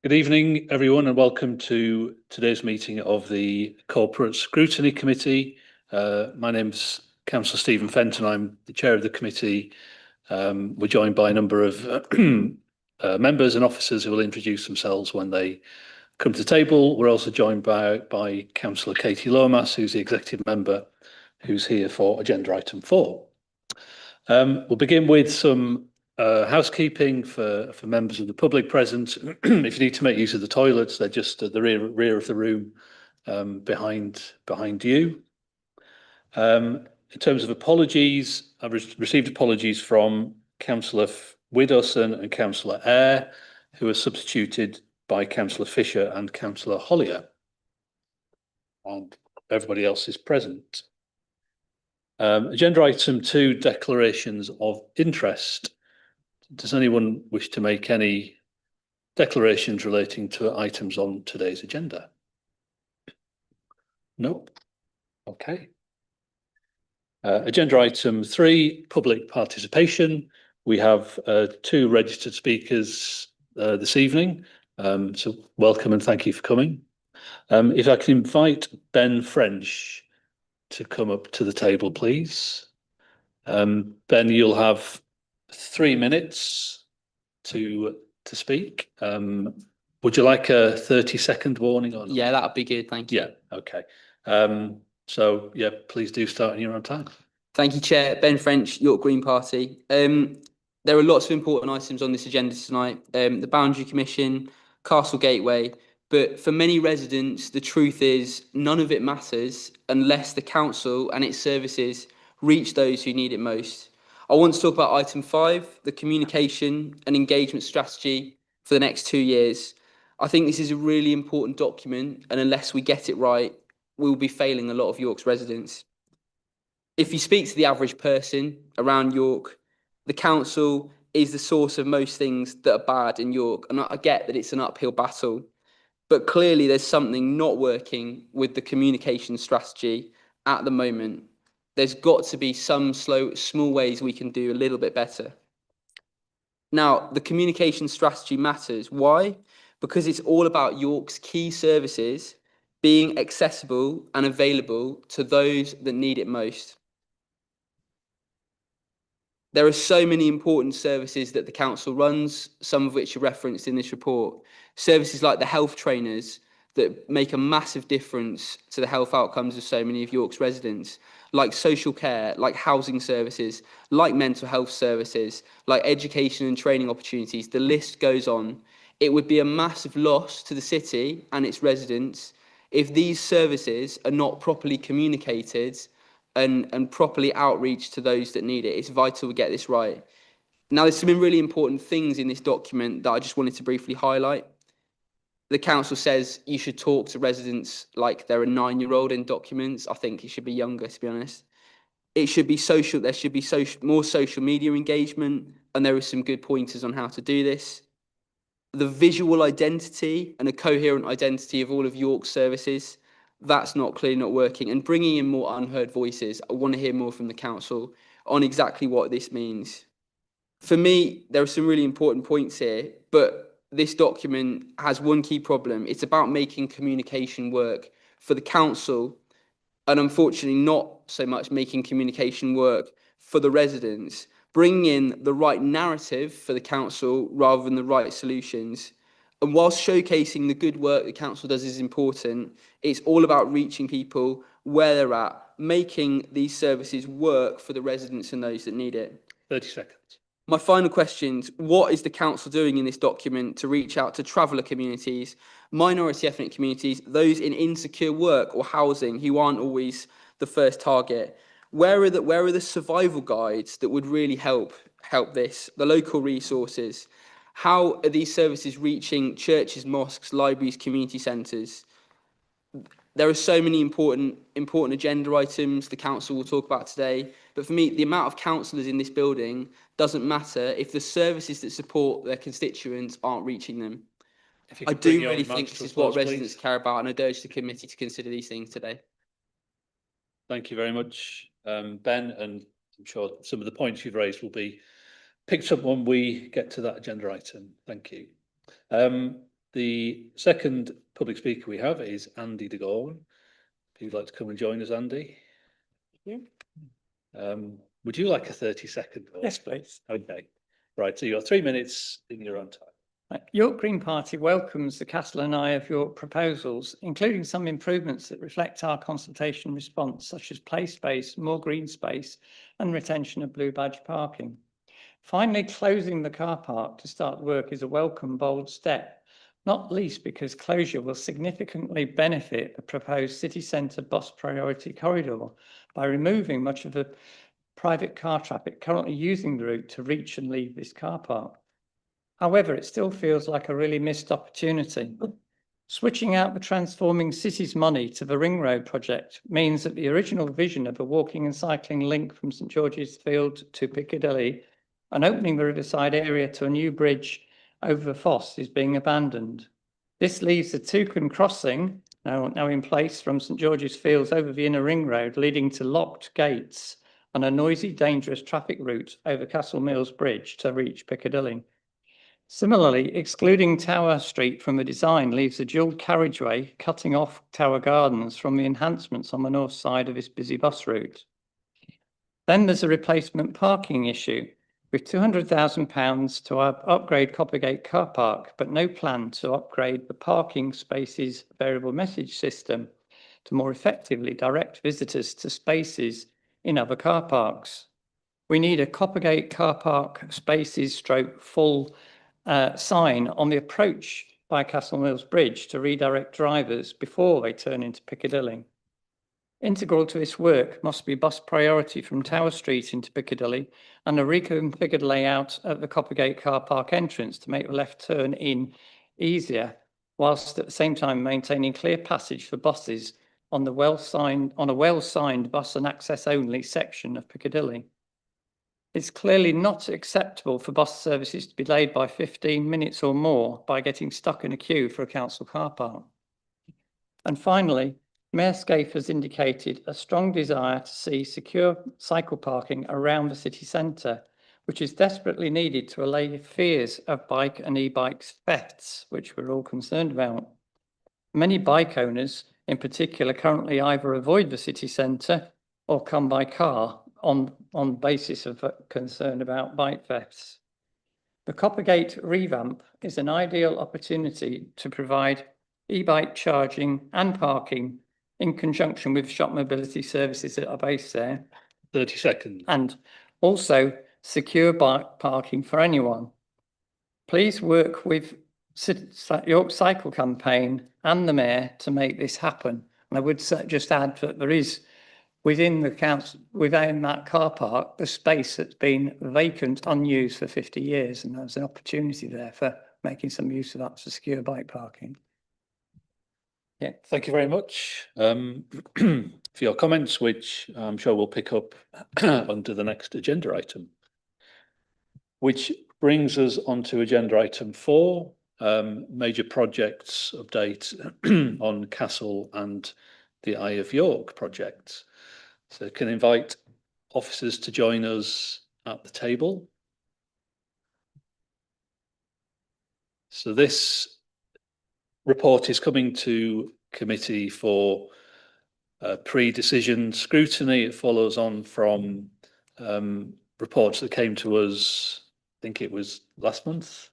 Good evening, everyone, and welcome to today's meeting of the Corporate Scrutiny Committee. My name's Councillor Stephen Fenton. I'm the chair of the committee. We're joined by a number of members and officers who will introduce themselves when they come to the table. We're also joined by Councillor Katie Lomas, who's the executive member, who's here for agenda item 4. We'll begin with some housekeeping for members of the public present. If you need to make use of the toilets, they're just at the rear of the room behind you. In terms of apologies, I've received apologies from Councillor Widdowson and Councillor Eyre, who are substituted by Councillor Fisher and Councillor Hollier. And everybody else is present. Agenda item 2, declarations of interest. Does anyone wish to make any declarations relating to items on today's agenda? No? Okay. Agenda item 3, public participation. We have 2 registered speakers this evening, so welcome and thank you for coming. If I can invite Ben French to come up to the table, please. Ben, you'll have 3 minutes to speak. Would you like a 30-second warning or not? Yeah, that'd be good. Thank you. Yeah, okay. So yeah, please do start when you're on time. Thank you, Chair. Ben French, York Green Party. There are lots of important items on this agenda tonight. The Boundary Commission, Castle Gateway, but for many residents, the truth is none of it matters unless the council and its services reach those who need it most. I want to talk about item 5, the communication and engagement strategy for the next 2 years. I think this is a really important document, and unless we get it right, we will be failing a lot of York's residents. If you speak to the average person around York, the council is the source of most things that are bad in York. And I get that it's an uphill battle, but clearly there's something not working with the communication strategy at the moment. There's got to be some small ways we can do a little bit better. Now, the communication strategy matters. Why? Because it's all about York's key services being accessible and available to those that need it most. There are so many important services that the council runs, some of which are referenced in this report. Services like the health trainers that make a massive difference to the health outcomes of so many of York's residents, like social care, like housing services, like mental health services, like education and training opportunities. The list goes on. It would be a massive loss to the city and its residents if these services are not properly communicated and properly outreach to those that need it. It's vital we get this right. Now, there's some really important things in this document that I just wanted to briefly highlight. The council says you should talk to residents like they're a 9-year-old in documents. I think it should be younger, to be honest. It should be social. There should be more social media engagement, and there are some good pointers on how to do this. The visual identity and a coherent identity of all of York's services, that's clearly not working. And bringing in more unheard voices, I want to hear more from the council on exactly what this means. For me, there are some really important points here, but this document has one key problem. It's about making communication work for the council, and unfortunately not so much making communication work for the residents, bringing in the right narrative for the council rather than the right solutions. And whilst showcasing the good work the council does is important, it's all about reaching people where they're at, making these services work for the residents and those that need it. 30 seconds. My final questions: what is the council doing in this document to reach out to traveller communities, minority ethnic communities, those in insecure work or housing who aren't always the first target? Where are the survival guides that would really help this? The local resources. How are these services reaching churches, mosques, libraries, community centres? There are so many important agenda items the council will talk about today, but for me, the amount of councillors in this building doesn't matter if the services that support their constituents aren't reaching them. I do really think this is what residents care about, and I'd urge the committee to consider these things today. Thank you very much, Ben, and I'm sure some of the points you've raised will be picked up when we get to that agenda item. Thank you. The second public speaker we have is Andy de Gorn. If you'd like to come and join us, Andy. Thank Would you like a 30-second? Yes, please. Okay. Right, so you've got 3 minutes in your own time. York Green Party welcomes the Castle and Eye of York proposals, including some improvements that reflect our consultation response, such as play space, more green space, and retention of blue badge parking. Finally, closing the car park to start work is a welcome, bold step, not least because closure will significantly benefit the proposed city centre bus priority corridor by removing much of the private car traffic currently using the route to reach and leave this car park. However, it still feels like a really missed opportunity. Switching out the Transforming Cities money to the Ring Road project means that the original vision of a walking and cycling link from St George's Field to Piccadilly and opening the riverside area to a new bridge over the Foss is being abandoned. This leaves the Toucan crossing, now in place from St George's Fields over the inner ring road, leading to locked gates and a noisy, dangerous traffic route over Castle Mills Bridge to reach Piccadilly. Similarly, excluding Tower Street from the design leaves a dual carriageway cutting off Tower Gardens from the enhancements on the north side of this busy bus route. Then there's a replacement parking issue, with £200,000 to upgrade Coppergate car park, but no plan to upgrade the parking spaces variable message system to more effectively direct visitors to spaces in other car parks. We need a Coppergate car park spaces stroke full sign on the approach by Castle Mills Bridge to redirect drivers before they turn into Piccadilly. Integral to this work must be bus priority from Tower Street into Piccadilly and a reconfigured layout at the Coppergate car park entrance to make the left turn in easier, whilst at the same time maintaining clear passage for buses on a well-signed bus and access only section of Piccadilly. It's clearly not acceptable for bus services to be delayed by 15 minutes or more by getting stuck in a queue for a council car park. And finally, Mayor Scaife has indicated a strong desire to see secure cycle parking around the city centre, which is desperately needed to allay fears of bike and e-bikes thefts, which we're all concerned about. Many bike owners, in particular, currently either avoid the city centre or come by car on basis of concern about bike thefts. The Coppergate revamp is an ideal opportunity to provide e-bike charging and parking in conjunction with shop mobility services that are based there. 30 seconds. And also secure bike parking for anyone. Please work with York Cycle Campaign and the Mayor to make this happen. And I would just add that there is within the council, within that car park, the space that's been vacant, unused for 50 years. And there's an opportunity there for making some use of that for secure bike parking. Yeah. Thank you very much for your comments, which I'm sure we'll pick up under the next agenda item. Which brings us on to agenda item 4, major projects update on Castle and the Eye of York projects. So can invite officers to join us at the table. So this report is coming to committee for pre-decision scrutiny. It follows on from reports that came to us, I think it was last month,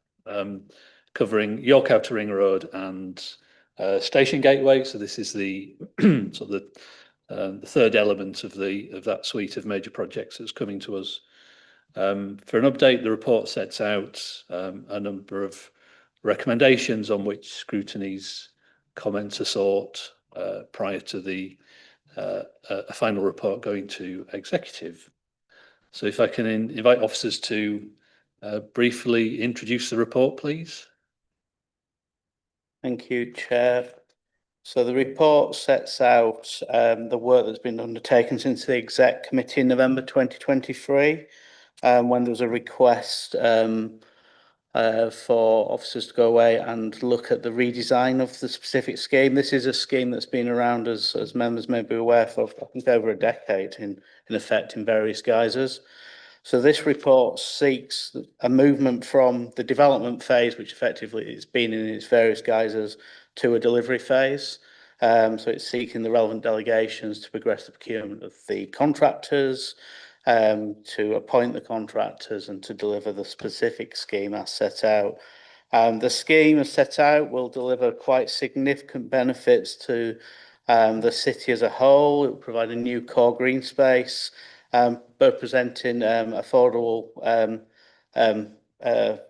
covering York Outer Ring Road and Station Gateway. So this is the sort of the third element of that suite of major projects that's coming to us. For an update, the report sets out a number of recommendations on which scrutiny's comments are sought prior to a final report going to executive. So if I can invite officers to briefly introduce the report, please. Thank you, Chair. So the report sets out the work that's been undertaken since the exec committee in November 2023, when there was a request for officers to go away and look at the redesign of the specific scheme. This is a scheme that's been around, as members may be aware, for I think over a decade in effect in various guises. So this report seeks a movement from the development phase, which effectively it's been in its various guises, to a delivery phase. So it's seeking the relevant delegations to progress the procurement of the contractors, to appoint the contractors and to deliver the specific scheme as set out. The scheme as set out will deliver quite significant benefits to the city as a whole. It will provide a new core green space, both presenting affordable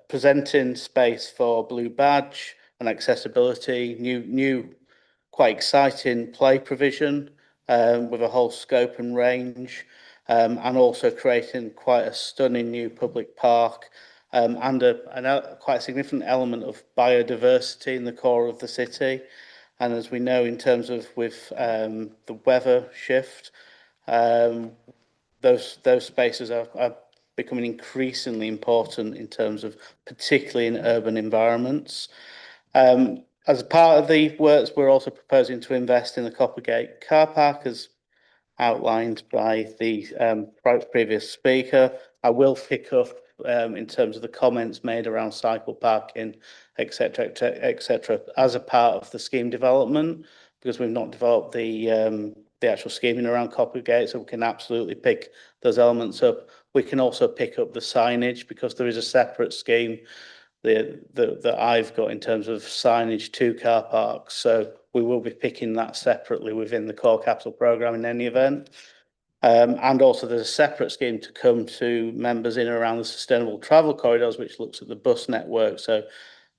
presenting space for Blue Badge and accessibility, new quite exciting play provision with a whole scope and range, and also creating quite a stunning new public park, and a quite significant element of biodiversity in the core of the city. And as we know, in terms of with the weather shift, those spaces are becoming increasingly important in terms of, particularly in urban environments. As a part of the works, we're also proposing to invest in the Coppergate car park, as outlined by the previous speaker. I will pick up in terms of the comments made around cycle parking, etc., as a part of the scheme development, because we've not developed the actual scheming around Coppergate, so we can absolutely pick those elements up. We can also pick up the signage, because there is a separate scheme that I've got in terms of signage to car parks. So we will be picking that separately within the core capital programme in any event. And also there's a separate scheme to come to members in and around the sustainable travel corridors, which looks at the bus network. So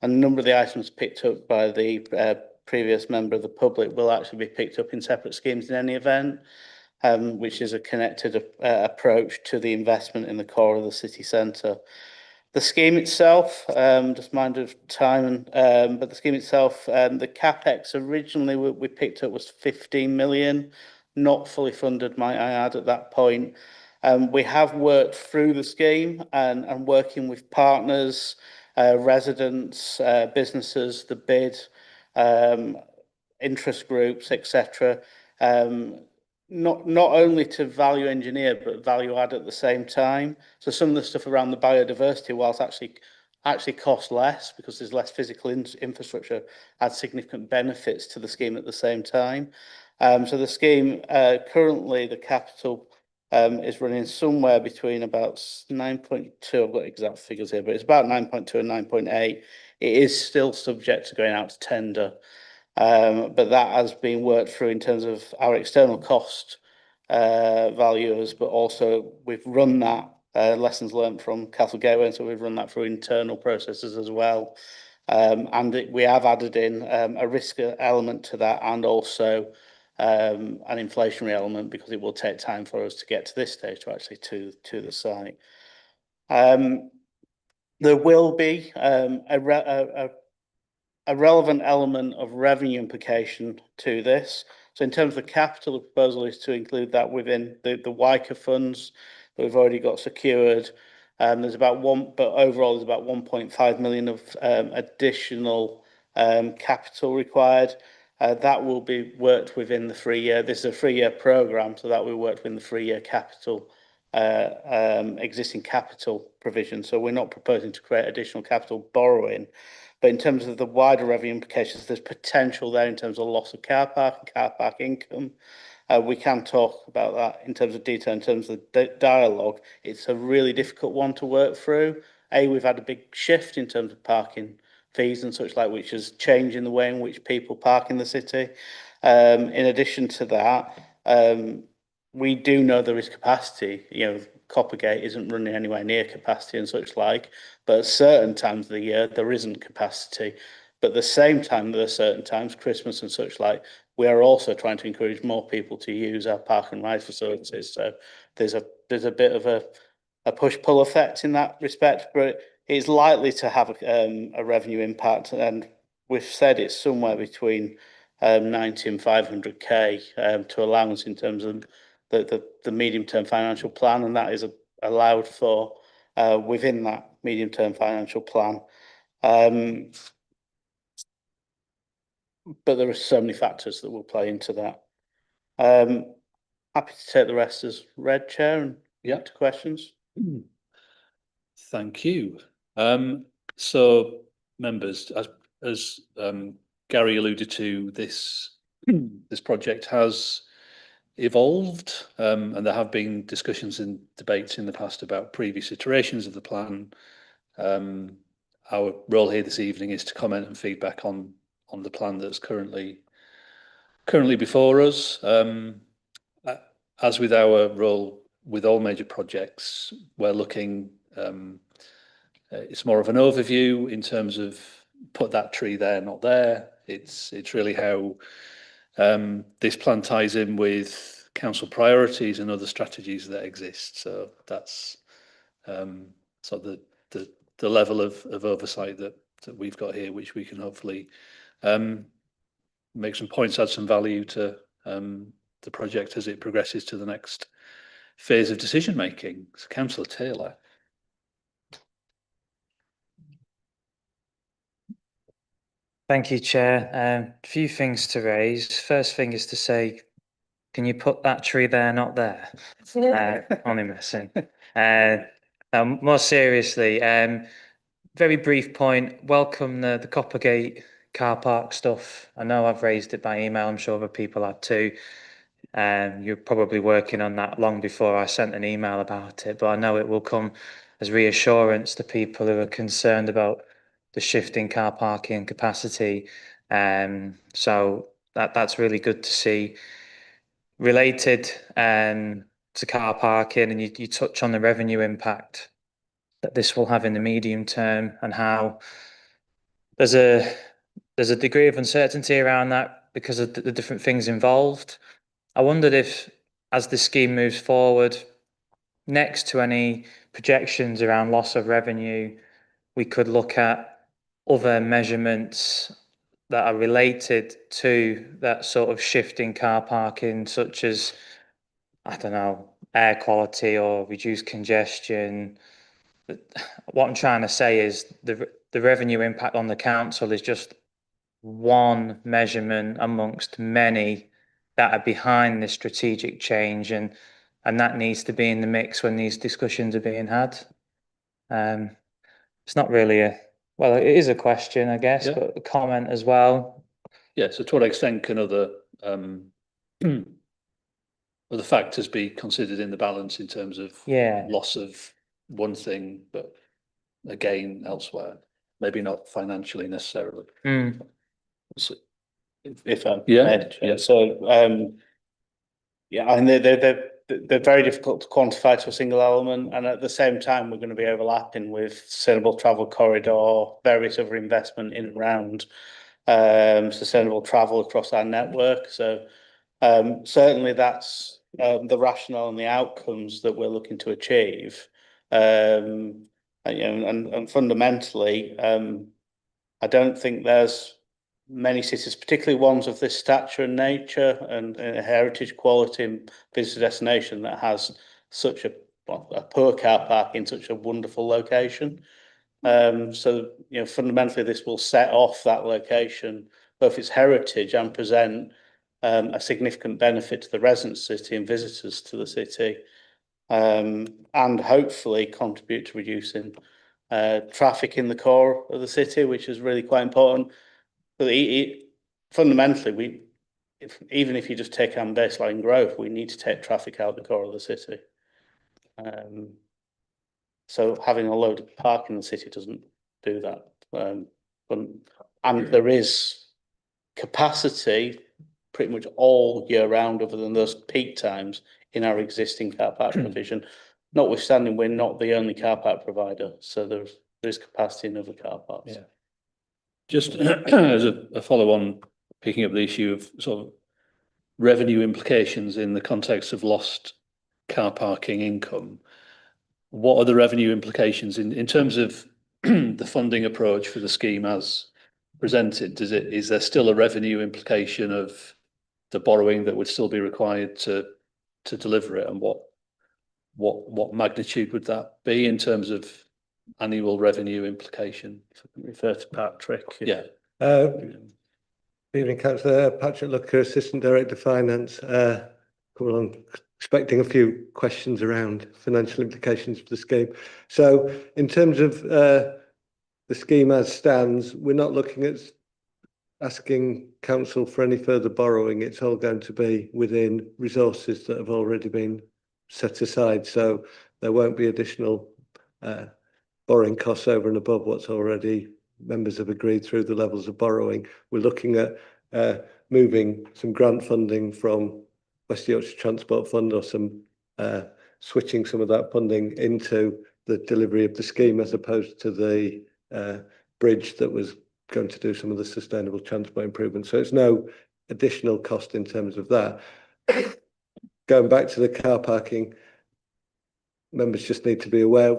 a number of the items picked up by the previous member of the public will actually be picked up in separate schemes in any event, which is a connected approach to the investment in the core of the city centre. The scheme itself, just mind of time, but the scheme itself, the capex originally we picked up was 15 million, not fully funded, might I add, at that point. We have worked through the scheme and working with partners, residents, businesses, the bid, interest groups, etc. Not only to value engineer, but value add at the same time. So some of the stuff around the biodiversity, whilst actually cost less because there's less physical infrastructure, adds significant benefits to the scheme at the same time. So the scheme, currently the capital is running somewhere between about 9.2, I've got exact figures here, but it's about 9.2 and 9.8. It is still subject to going out to tender. But that has been worked through in terms of our external cost valuers, but also we've run that lessons learned from Castle Gateway, and so we've run that through internal processes as well. And we have added in a risk element to that, and also an inflationary element, because it will take time for us to get to this stage to actually to the site. There will be a relevant element of revenue implication to this. So in terms of the capital, the proposal is to include that within the WICA funds that we've already got secured. There's about but overall there's about 1.5 million of additional capital required. That will be worked within the 3-year. This is a 3-year programme, so that will work within the 3-year capital existing capital provision. So we're not proposing to create additional capital borrowing. But in terms of the wider revenue implications, there's potential there in terms of loss of car park and car park income. We can talk about that in terms of detail, in terms of the dialogue. It's a really difficult one to work through. We've had a big shift in terms of parking fees and such like, which is changing the way in which people park in the city. In addition to that, we do know there is capacity. Coppergate isn't running anywhere near capacity and such like, but at certain times of the year there isn't capacity. But at the same time, there are certain times, Christmas and such like, we are also trying to encourage more people to use our park and ride facilities. So there's a bit of a push-pull effect in that respect, but it's likely to have a revenue impact, and we've said it's somewhere between 90 and 500k to allowance in terms of the medium-term financial plan, and that is allowed for within that medium-term financial plan. But there are so many factors that will play into that. Happy to take the rest as read, Chair, and to questions. Thank you. So members, as Gary alluded to, this project has evolved, and there have been discussions and debates in the past about previous iterations of the plan. Our role here this evening is to comment and feedback on the plan that's currently before us. As with our role with all major projects, we're looking. It's more of an overview in terms of put that tree there, not there. It's really how this plan ties in with council priorities and other strategies that exist. So that's sort of the level of oversight that we've got here, which we can hopefully make some points, add some value to the project as it progresses to the next phase of decision making. So, Councillor Taylor. Thank you, Chair. A few things to raise. First thing is to say, can you put that tree there, not there? Only messing. More seriously, very brief point. Welcome the Coppergate car park stuff. I know I've raised it by email. I'm sure other people have too. You're probably working on that long before I sent an email about it, but I know it will come as reassurance to people who are concerned about the shift in car parking capacity. So that's really good to see. Related to car parking, and you touch on the revenue impact that this will have in the medium term, and how there's a degree of uncertainty around that because of the different things involved. I wondered if, as the scheme moves forward, next to any projections around loss of revenue, we could look at other measurements that are related to that sort of shift in car parking, such as, I don't know, air quality or reduced congestion. What I'm trying to say is the revenue impact on the council is just one measurement amongst many that are behind this strategic change, and that needs to be in the mix when these discussions are being had. It's not really well, it is a question, I guess, Yeah. but a comment as well. Yeah, so to what extent can other factors be considered in the balance in terms of loss of one thing, but a gain elsewhere? Maybe not financially necessarily. So, if I Yeah, may, yeah. So yeah, and they're very difficult to quantify to a single element, and at the same time, we're going to be overlapping with sustainable travel corridor, various other investment in and around sustainable travel across our network. So certainly that's the rationale and the outcomes that we're looking to achieve. And, you know, and fundamentally, I don't think there's many cities, particularly ones of this stature and nature and heritage quality and visitor destination, that has such a poor car park in such a wonderful location. So, you know, fundamentally, this will set off that location, both its heritage and present a significant benefit to the residents of the city and visitors to the city, and hopefully contribute to reducing traffic in the core of the city, which is really quite important. But fundamentally, even if you just take on baseline growth, we need to take traffic out of the core of the city. So having a load of parking in the city doesn't do that. And there is capacity pretty much all year round, other than those peak times, in our existing car park provision. Notwithstanding, we're not the only car park provider, so there is capacity in other car parks. Yeah. Just as a follow-on, picking up the issue of sort of revenue implications in the context of lost car parking income, what are the revenue implications in terms of the funding approach for the scheme as presented? Is there still a revenue implication of the borrowing that would still be required to deliver it, and what magnitude would that be in terms of annual revenue implication? If I can refer to Patrick. Yeah. Evening, Councillor. Patrick Looker, Assistant Director Finance. Come along expecting a few questions around financial implications for the scheme. So in terms of the scheme as stands, we're not looking at asking council for any further borrowing. It's all going to be within resources that have already been set aside. So there won't be additional borrowing costs over and above what's already members have agreed through the levels of borrowing. We're looking at moving some grant funding from West Yorkshire Transport Fund, or some switching some of that funding into the delivery of the scheme, as opposed to the bridge that was going to do some of the sustainable transport improvements. So it's no additional cost in terms of that. Going back to the car parking, members just need to be aware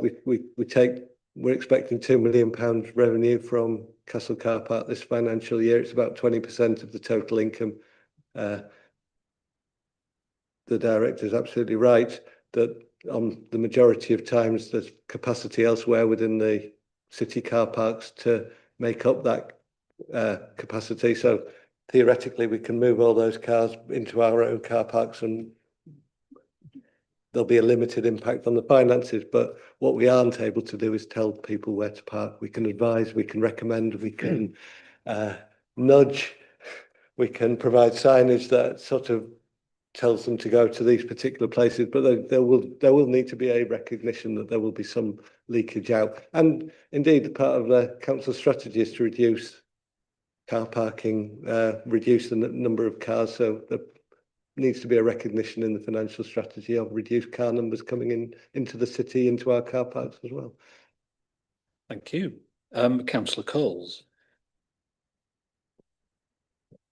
we're expecting £2 million revenue from Castle Car Park this financial year. It's about 20% of the total income. The director is absolutely right that on the majority of times there's capacity elsewhere within the city car parks to make up that capacity. So theoretically we can move all those cars into our own car parks and there'll be a limited impact on the finances. But what we aren't able to do is tell people where to park. We can advise, we can recommend, we can nudge, we can provide signage that sort of tells them to go to these particular places, but there will need to be a recognition that there will be some leakage out. And indeed, part of the council strategy is to reduce car parking, reduce the number of cars. So there needs to be a recognition in the financial strategy of reduced car numbers coming into the city, into our car parks as well. Thank you. Councillor Coles.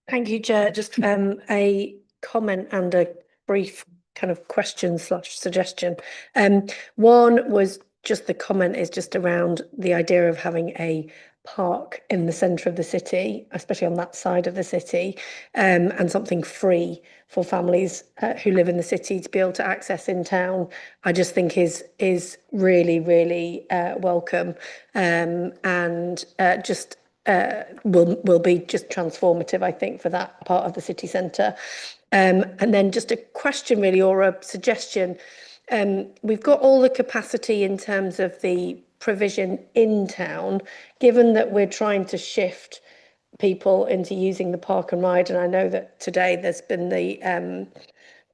Thank you, Chair. Just a comment and a brief kind of question / suggestion. One was just the comment is just around the idea of having a park in the centre of the city, especially on that side of the city, and something free for families who live in the city to be able to access in town. I just think is really, really welcome, and just will be just transformative, I think, for that part of the city centre. And then just a question really, or a suggestion. We've got all the capacity in terms of the provision in town, given that we're trying to shift people into using the park and ride. And I know that today there's been the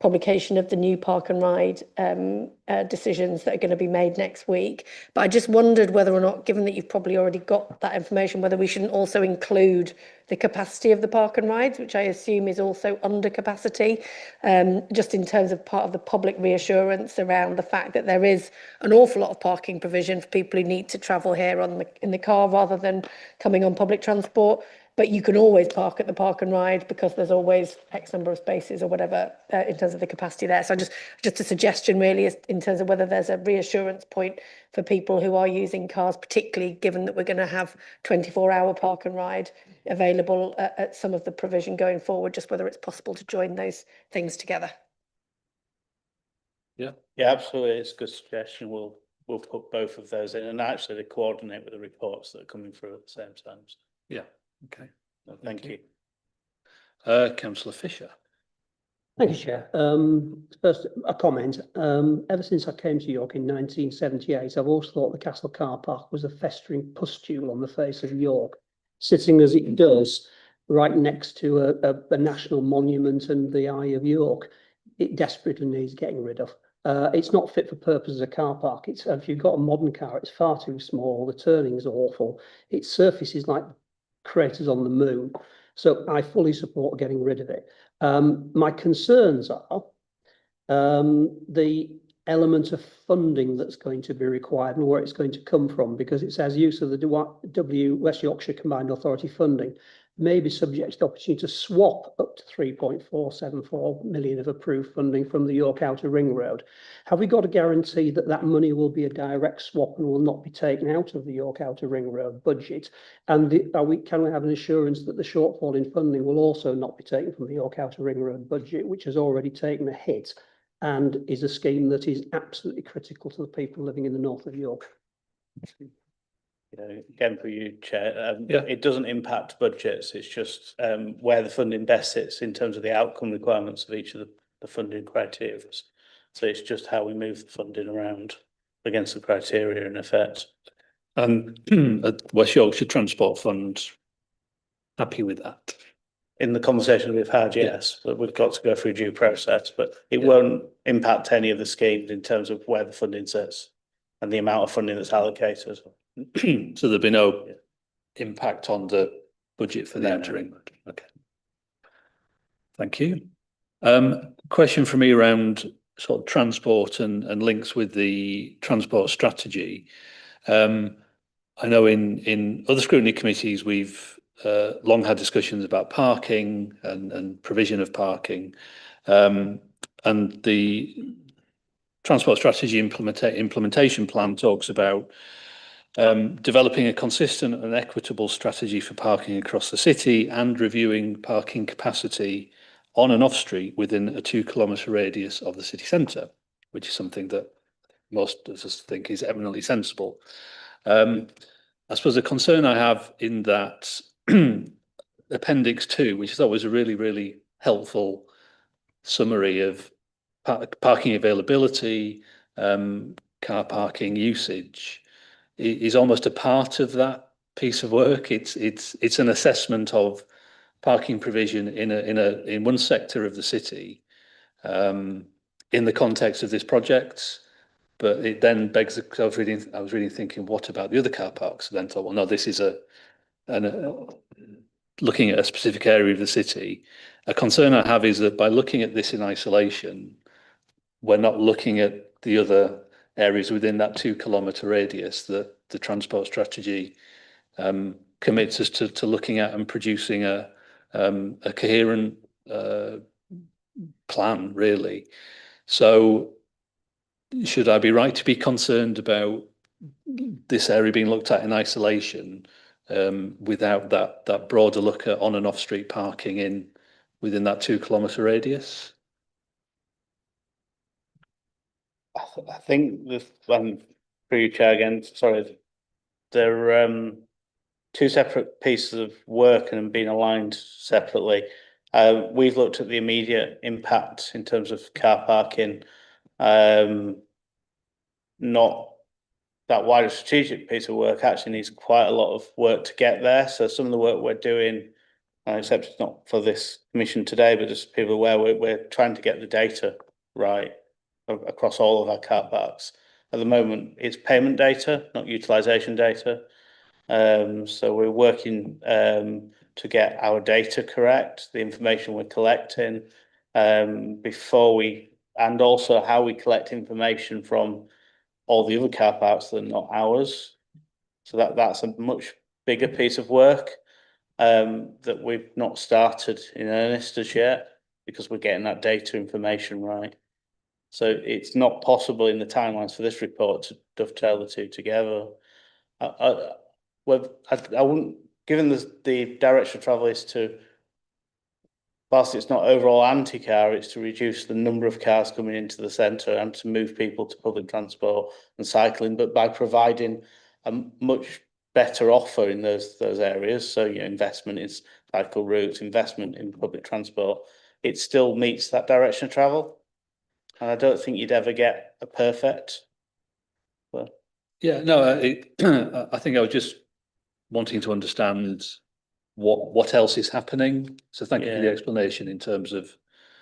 publication of the new park and ride decisions that are going to be made next week. But I just wondered whether or not, given that you've probably already got that information, whether we shouldn't also include the capacity of the park and rides, which I assume is also under capacity, just in terms of part of the public reassurance around the fact that there is an awful lot of parking provision for people who need to travel here in the car rather than coming on public transport. But you can always park at the park and ride because there's always X number of spaces or whatever in terms of the capacity there. So just a suggestion really is in terms of whether there's a reassurance point for people who are using cars, particularly given that we're going to have 24-hour park and ride available at some of the provision going forward, just whether it's possible to join those things together. Yeah, absolutely. It's a good suggestion. We'll put both of those in, and actually they coordinate with the reports that are coming through at the same time. Yeah. Okay. Thank you. Councillor Fisher. Thank you, Chair. First, a comment. Ever since I came to York in 1978, I've always thought the Castle Car Park was a festering pustule on the face of York, sitting as it does right next to a national monument and the Eye of York. It desperately needs getting rid of. It's not fit for purpose as a car park. If you've got a modern car, it's far too small. The turning's awful. Its surface is like craters on the moon. So I fully support getting rid of it. My concerns are the element of funding that's going to be required and where it's going to come from, because it says use of the West Yorkshire Combined Authority funding may be subject to the opportunity to swap up to 3.474 million of approved funding from the York Outer Ring Road. Have we got a guarantee that that money will be a direct swap and will not be taken out of the York Outer Ring Road budget? And can we have an assurance that the shortfall in funding will also not be taken from the York Outer Ring Road budget, which has already taken a hit and is a scheme that is absolutely critical to the people living in the north of York? Again, for you, Chair, it doesn't impact budgets. It's just where the funding best sits in terms of the outcome requirements of each of the funding criteria. So it's just how we move the funding around against the criteria in effect. And West Yorkshire Transport Fund, happy with that? In the conversation we've had, yes, but we've got to go through due process, but it won't impact any of the schemes in terms of where the funding sits and the amount of funding that's allocated. So there'll be no impact on the budget for the No, interim. Okay. Thank you. Question for me around sort of transport and links with the transport strategy. I know in other scrutiny committees, we've long had discussions about parking and provision of parking. And the transport strategy implementation plan talks about developing a consistent and equitable strategy for parking across the city and reviewing parking capacity on and off street within a 2 kilometre radius of the city centre, which is something that most of us think is eminently sensible. I suppose the concern I have in that Appendix 2, which is always a really, really helpful summary of parking availability, car parking usage, is almost a part of that piece of work. It's an assessment of parking provision in one sector of the city, in the context of this project. But it then begs. I was really thinking, what about the other car parks? And then thought, well, no, this is looking at a specific area of the city. A concern I have is that by looking at this in isolation, we're not looking at the other areas within that 2 kilometre radius that the transport strategy commits us to looking at and producing a coherent plan, really. So should I be right to be concerned about this area being looked at in isolation without that broader look at on and off street parking within that 2 kilometre radius? I think the through you, Chair, again, sorry, they're two separate pieces of work and being aligned separately. We've looked at the immediate impact in terms of car parking, not that wider strategic piece of work actually needs quite a lot of work to get there. So some of the work we're doing, except it's not for this commission today, but just people aware, we're trying to get the data right across all of our car parks. At the moment, it's payment data, not utilisation data. So we're working to get our data correct, the information we're collecting, before and also how we collect information from all the other car parks that are not ours. So that's a much bigger piece of work that we've not started in earnest as yet, because we're getting that data information right. So it's not possible in the timelines for this report to dovetail the two together. I wouldn't, given the direction of travel is to, whilst it's not overall anti-car, it's to reduce the number of cars coming into the centre and to move people to public transport and cycling, but by providing a much better offer in those areas. So, investment in cycle routes, investment in public transport, it still meets that direction of travel. And I don't think you'd ever get a perfect. Well, yeah, no, I think I was just wanting to understand what else is happening. So thank you for the explanation in terms of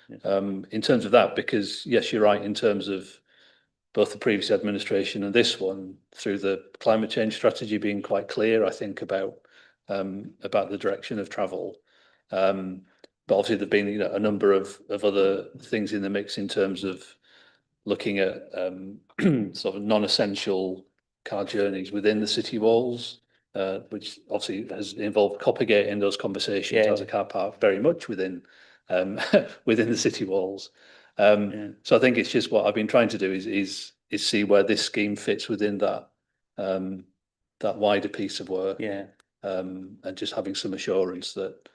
that, because yes, you're right in terms of both the previous administration and this one, through the climate change strategy being quite clear, I think, about the direction of travel. But obviously there've been a number of other things in the mix in terms of looking at sort of non-essential car journeys within the city walls, which obviously has involved Coppergate in those conversations as a car park very much within within the city walls. So I think it's just what I've been trying to do is see where this scheme fits within that that wider piece of work. And just having some assurance that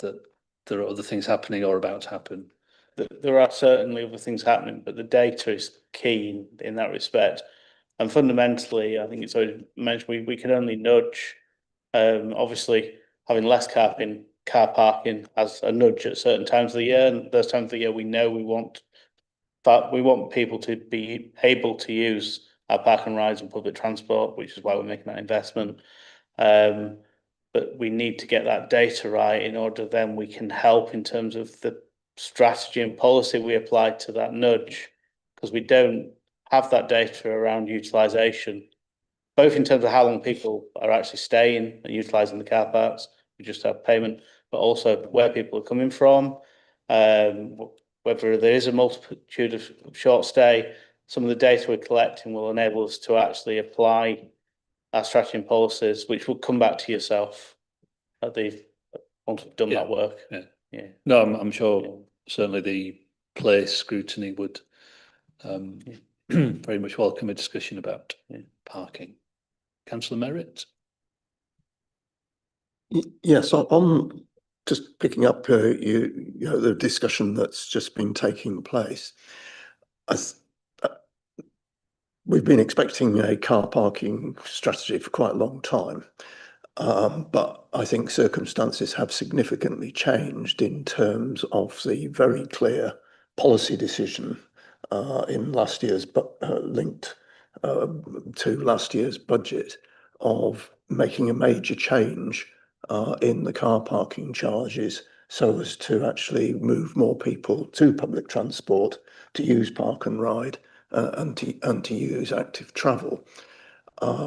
that there are other things happening or about to happen. There are certainly other things happening, but the data is key in that respect. And fundamentally, I think it's already mentioned, we can only nudge, obviously having less car parking as a nudge at certain times of the year, and those times of the year we know we want we want people to be able to use our park and rides and public transport, which is why we're making that investment. But we need to get that data right in order then we can help in terms of the strategy and policy we apply to that nudge, because we don't have that data around utilisation, both in terms of how long people are actually staying and utilising the car parks. We just have payment, but also where people are coming from, whether there is a multitude of short stay. Some of the data we're collecting will enable us to actually apply our strategy and policies, which will come back to yourself at once we've done that work. Yeah. No, I'm sure certainly the place scrutiny would very much welcome a discussion about parking. Councillor Merritt. Yes, on just picking up you know the discussion that's just been taking place. We've been expecting a car parking strategy for quite a long time, but I think circumstances have significantly changed in terms of the very clear policy decision in last year's, linked to last year's budget, of making a major change in the car parking charges so as to actually move more people to public transport, to use park and ride, and to use active travel,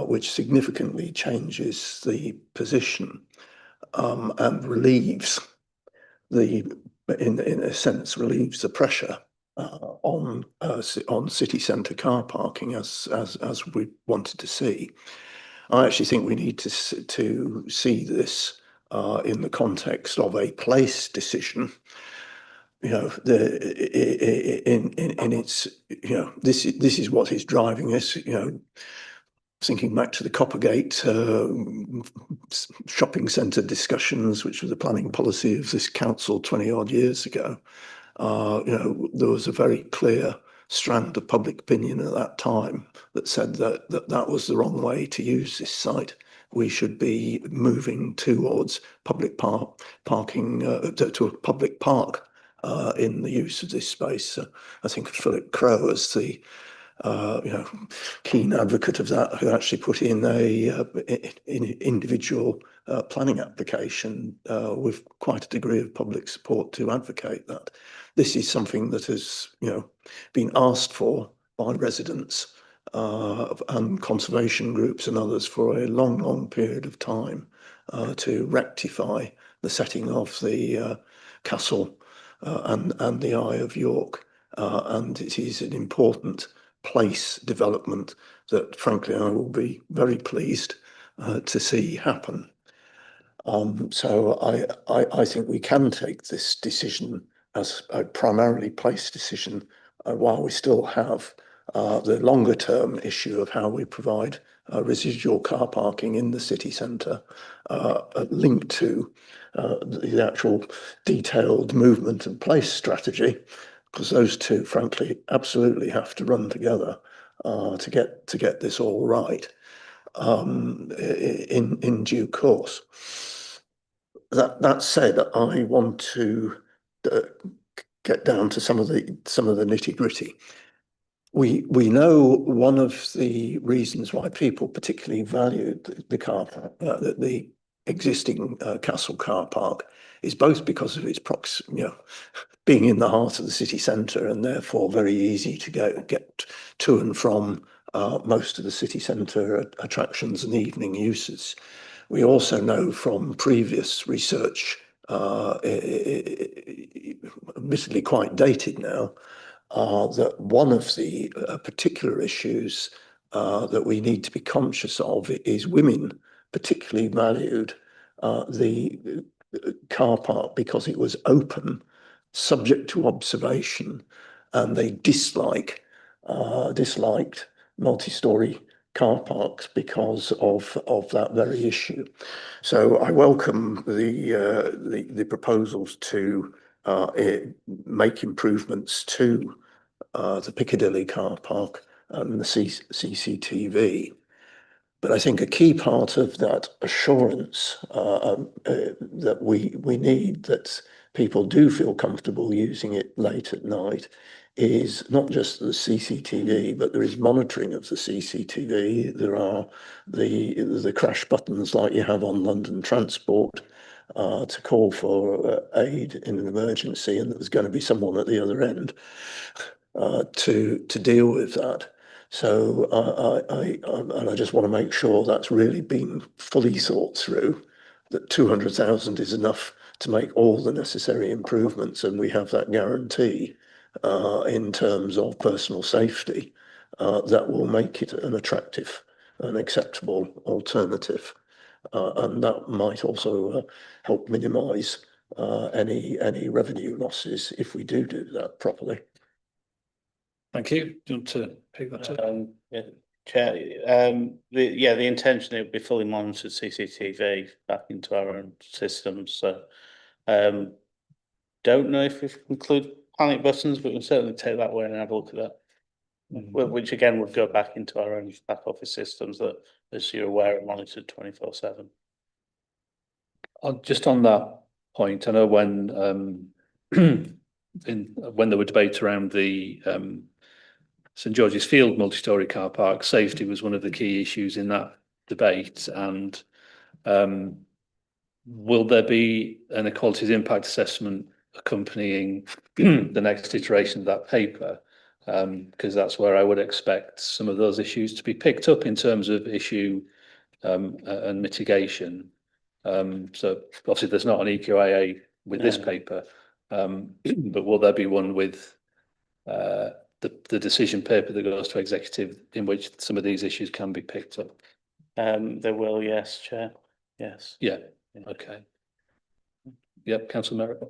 which significantly changes the position and relieves in a sense, relieves the pressure on city centre car parking as we wanted to see. I actually think we need to see this in the context of a place decision. You know, in its, you know, this is what is driving us. You know, thinking back to the Coppergate shopping centre discussions, which was the planning policy of this council 20 odd years ago. You know, there was a very clear strand of public opinion at that time that said that was the wrong way to use this site. We should be moving towards public parking to a public park in the use of this space. I think of Philip Crowe as the keen advocate of that, who actually put in an individual planning application with quite a degree of public support to advocate that. This is something that has, been asked for by residents and conservation groups and others for a long, long period of time to rectify the setting of the castle and the Eye of York. And it is an important place development that, frankly, I will be very pleased to see happen. So I think we can take this decision as a primarily place decision while we still have the longer term issue of how we provide residual car parking in the city centre linked to the actual detailed movement and place strategy, because those two, frankly, absolutely have to run together to get this all right in due course. That said, I want to get down to some of the nitty gritty. We know one of the reasons why people particularly valued the car park, the existing castle car park, is both because of its being in the heart of the city centre and therefore very easy to get to and from most of the city centre attractions and evening uses. We also know from previous research, admittedly quite dated now, that one of the particular issues that we need to be conscious of is women particularly valued the car park because it was open, subject to observation, and they disliked multi-storey car parks because of that very issue. So I welcome the proposals to make improvements to the Piccadilly car park and the CCTV. But I think a key part of that assurance that we need that people do feel comfortable using it late at night is not just the CCTV, but there is monitoring of the CCTV. There are the crash buttons like you have on London Transport to call for aid in an emergency, and there's going to be someone at the other end to deal with that. So I just want to make sure that's really been fully thought through, that 200,000 is enough to make all the necessary improvements, and we have that guarantee in terms of personal safety that will make it an attractive and acceptable alternative. And that might also help minimise any revenue losses if we do that properly. Thank you. Do you want to pick that up? Yeah, Chair, the intention, it would be fully monitored CCTV back into our own systems. So don't know if we include panic buttons, but we'll certainly take that away and have a look at that. Which again would go back into our own back office systems that, as you're aware, are monitored 24/7. Just on that point, I know when when there were debates around the St George's Field multi-storey car park, safety was one of the key issues in that debate. And will there be an equalities impact assessment accompanying the next iteration of that paper? Because that's where I would expect some of those issues to be picked up in terms of issue and mitigation. So obviously there's not an EQIA with this paper, but will there be one with the decision paper that goes to executive in which some of these issues can be picked up? There will, yes, Chair. Yes. Yeah. Okay. Yep, Councillor Merritt.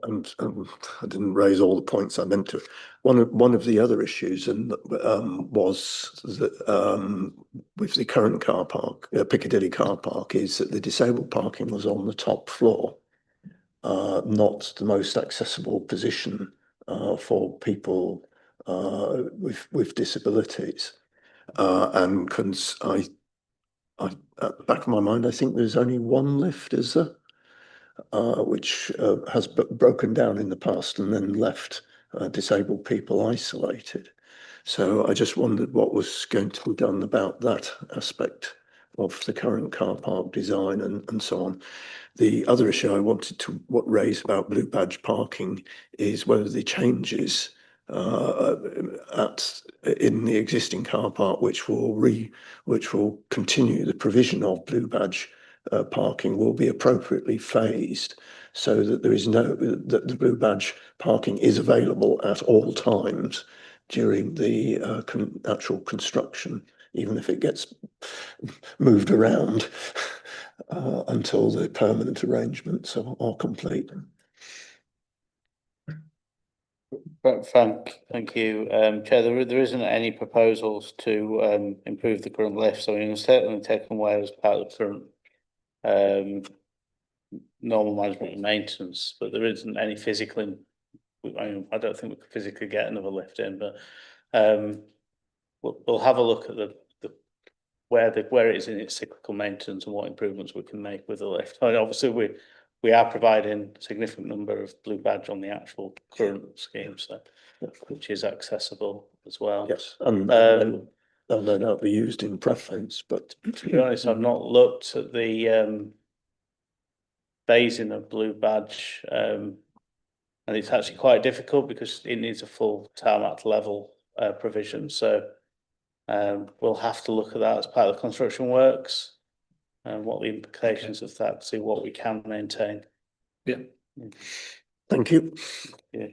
I didn't raise all the points I meant to. One of the other issues was that with the current car park, Piccadilly car park, is that the disabled parking was on the top floor, not the most accessible position for people with disabilities. And at the back of my mind, I think there's only one lift, is there? Which has broken down in the past and then left disabled people isolated. So I just wondered what was going to be done about that aspect of the current car park design and so on. The other issue I wanted to raise about blue badge parking is whether the changes in the existing car park, which will continue the provision of blue badge parking, will be appropriately phased, so that that the blue badge parking is available at all times during the actual construction, even if it gets moved around until the permanent arrangements are complete. Thank you, Chair. There isn't any proposals to improve the current lift, so we'll certainly take them away as part of the current normal management and maintenance. But there isn't any physical. I don't think we could physically get another lift in, but we'll have a look at where it is in its cyclical maintenance and what improvements we can make with the lift. I mean, obviously, we are providing a significant number of blue badge on the actual current scheme, so which is accessible as well. Yes, and they'll no doubt be used in preference. But to be honest, I've not looked at the phasing of blue badge, and it's actually quite difficult because it needs a full tarmac level provision. So we'll have to look at that as part of the construction works and what the implications of that, see what we can maintain. Yeah. Thank you. Yeah.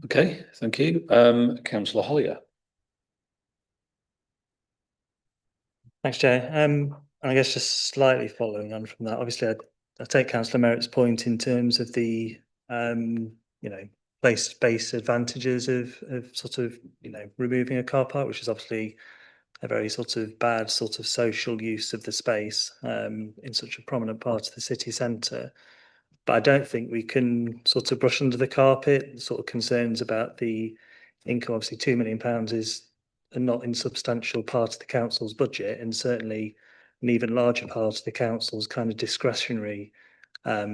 Okay, thank you. Councillor Hollier. Thanks, Chair. And I guess just slightly following on from that, obviously I take Councillor Merritt's point in terms of the place-based advantages of sort of removing a car park, which is obviously a very sort of bad sort of social use of the space in such a prominent part of the city centre. But I don't think we can sort of brush under the carpet sort of concerns about the income. Obviously, £2 million is a not insubstantial part of the council's budget, and certainly an even larger part of the council's kind of discretionary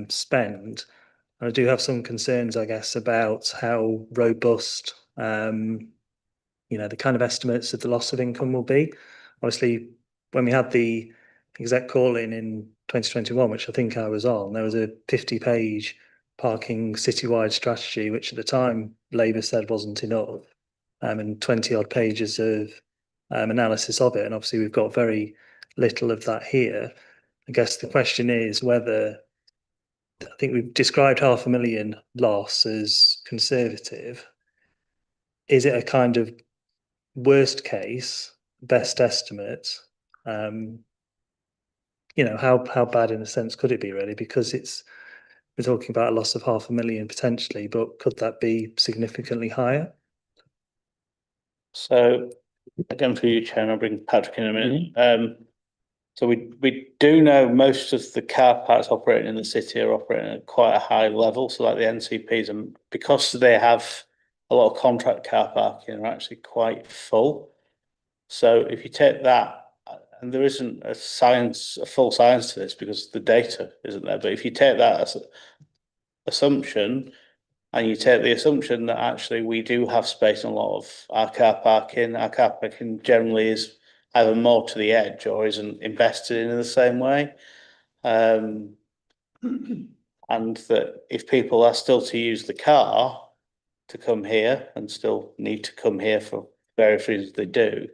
spend. And I do have some concerns, I guess, about how robust the kind of estimates of the loss of income will be. Obviously, when we had the exec call in 2021, which I think I was on, there was a 50-page parking citywide strategy, which at the time Labour said wasn't enough, and 20 odd pages of analysis of it. And obviously we've got very little of that here. I guess the question is whether, I think we've described 500,000 loss as conservative. Is it a kind of worst case, best estimate? How bad in a sense could it be really? Because we're talking about a loss of 500,000 potentially, but could that be significantly higher? So again, for you, Chair, I'll bring Patrick in a minute. So we do know most of the car parks operating in the city are operating at quite a high level. So like the NCPs, and because they have a lot of contract car parking, are actually quite full. So if you take that, and there isn't a full science to this because the data isn't there, but if you take that as an assumption, and you take the assumption that actually we do have space in a lot of our car parking generally is either more to the edge or isn't invested in the same way. And that if people are still to use the car to come here and still need to come here for various reasons they do,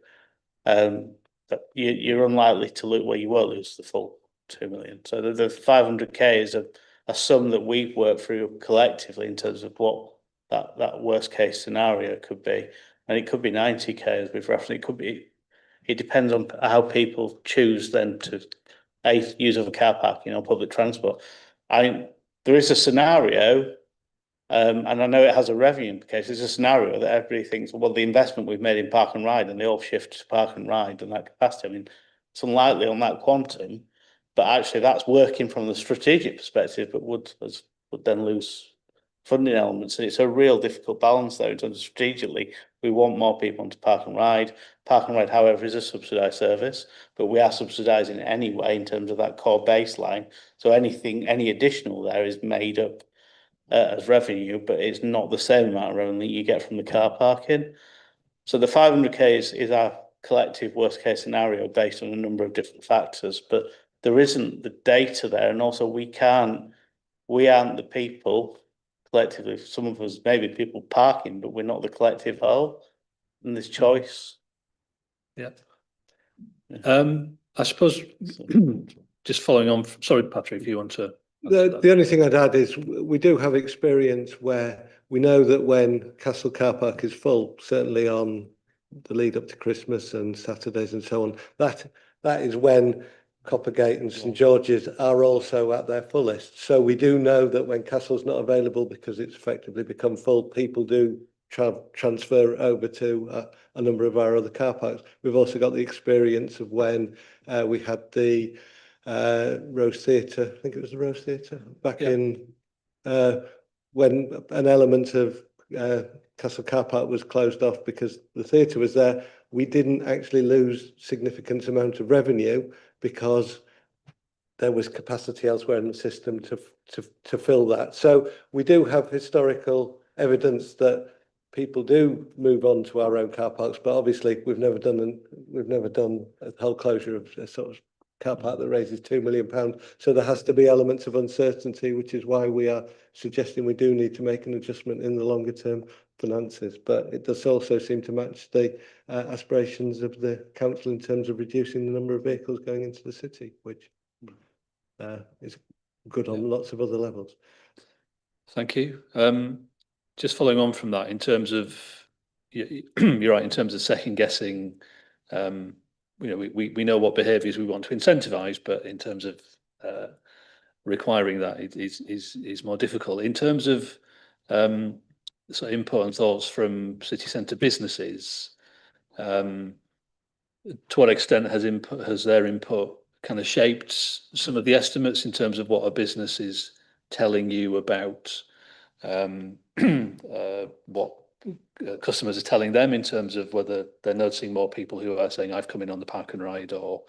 you're unlikely to lose, well, you won't lose the full 2 million. So the 500k is a sum that we've worked through collectively in terms of what that worst case scenario could be. And it could be 90k as we've referenced. It depends on how people choose then to use other car parking or public transport. There is a scenario, and I know it has a revenue implication. There's a scenario that everybody thinks, well, the investment we've made in park and ride, and they all shift to park and ride and that capacity. I mean, it's unlikely on that quantum, but actually that's working from the strategic perspective, but would then lose funding elements. And it's a real difficult balance there in terms of strategically, we want more people onto park and ride. Park and ride, however, is a subsidised service, but we are subsidising it anyway in terms of that core baseline. So any additional there is made up as revenue, but it's not the same amount of revenue that you get from the car parking. So the 500k is our collective worst case scenario based on a number of different factors, but there isn't the data there, and also we aren't the people collectively. Some of us maybe people parking, but we're not the collective whole, and there's choice. Yeah. I suppose just following on. Sorry, Patrick, if you want to. The only thing I'd add is we do have experience where we know that when Castle Car Park is full, certainly on the lead up to Christmas and Saturdays and so on, that is when Coppergate and St George's are also at their fullest. So we do know that when Castle's not available because it's effectively become full, people do transfer over to a number of our other car parks. We've also got the experience of when we had the Rose Theatre, I think it was the Rose Theatre, back in when an element of Castle Car Park was closed off because the theatre was there. We didn't actually lose significant amount of revenue because there was capacity elsewhere in the system to fill that. So we do have historical evidence that people do move on to our own car parks, but obviously we've never done a whole closure of a sort of car park that raises £2 million. So there has to be elements of uncertainty, which is why we are suggesting we do need to make an adjustment in the longer term finances. But it does also seem to match the aspirations of the council in terms of reducing the number of vehicles going into the city, which is good on lots of other levels. Thank you. Just following on from that, in terms of, you're right, in terms of second guessing, we know what behaviours we want to incentivise, but in terms of requiring that is more difficult. In terms of sort of input and thoughts from city centre businesses, to what extent has their input kind of shaped some of the estimates in terms of what a business is telling you about what customers are telling them in terms of whether they're noticing more people who are saying, I've come in on the park and ride, or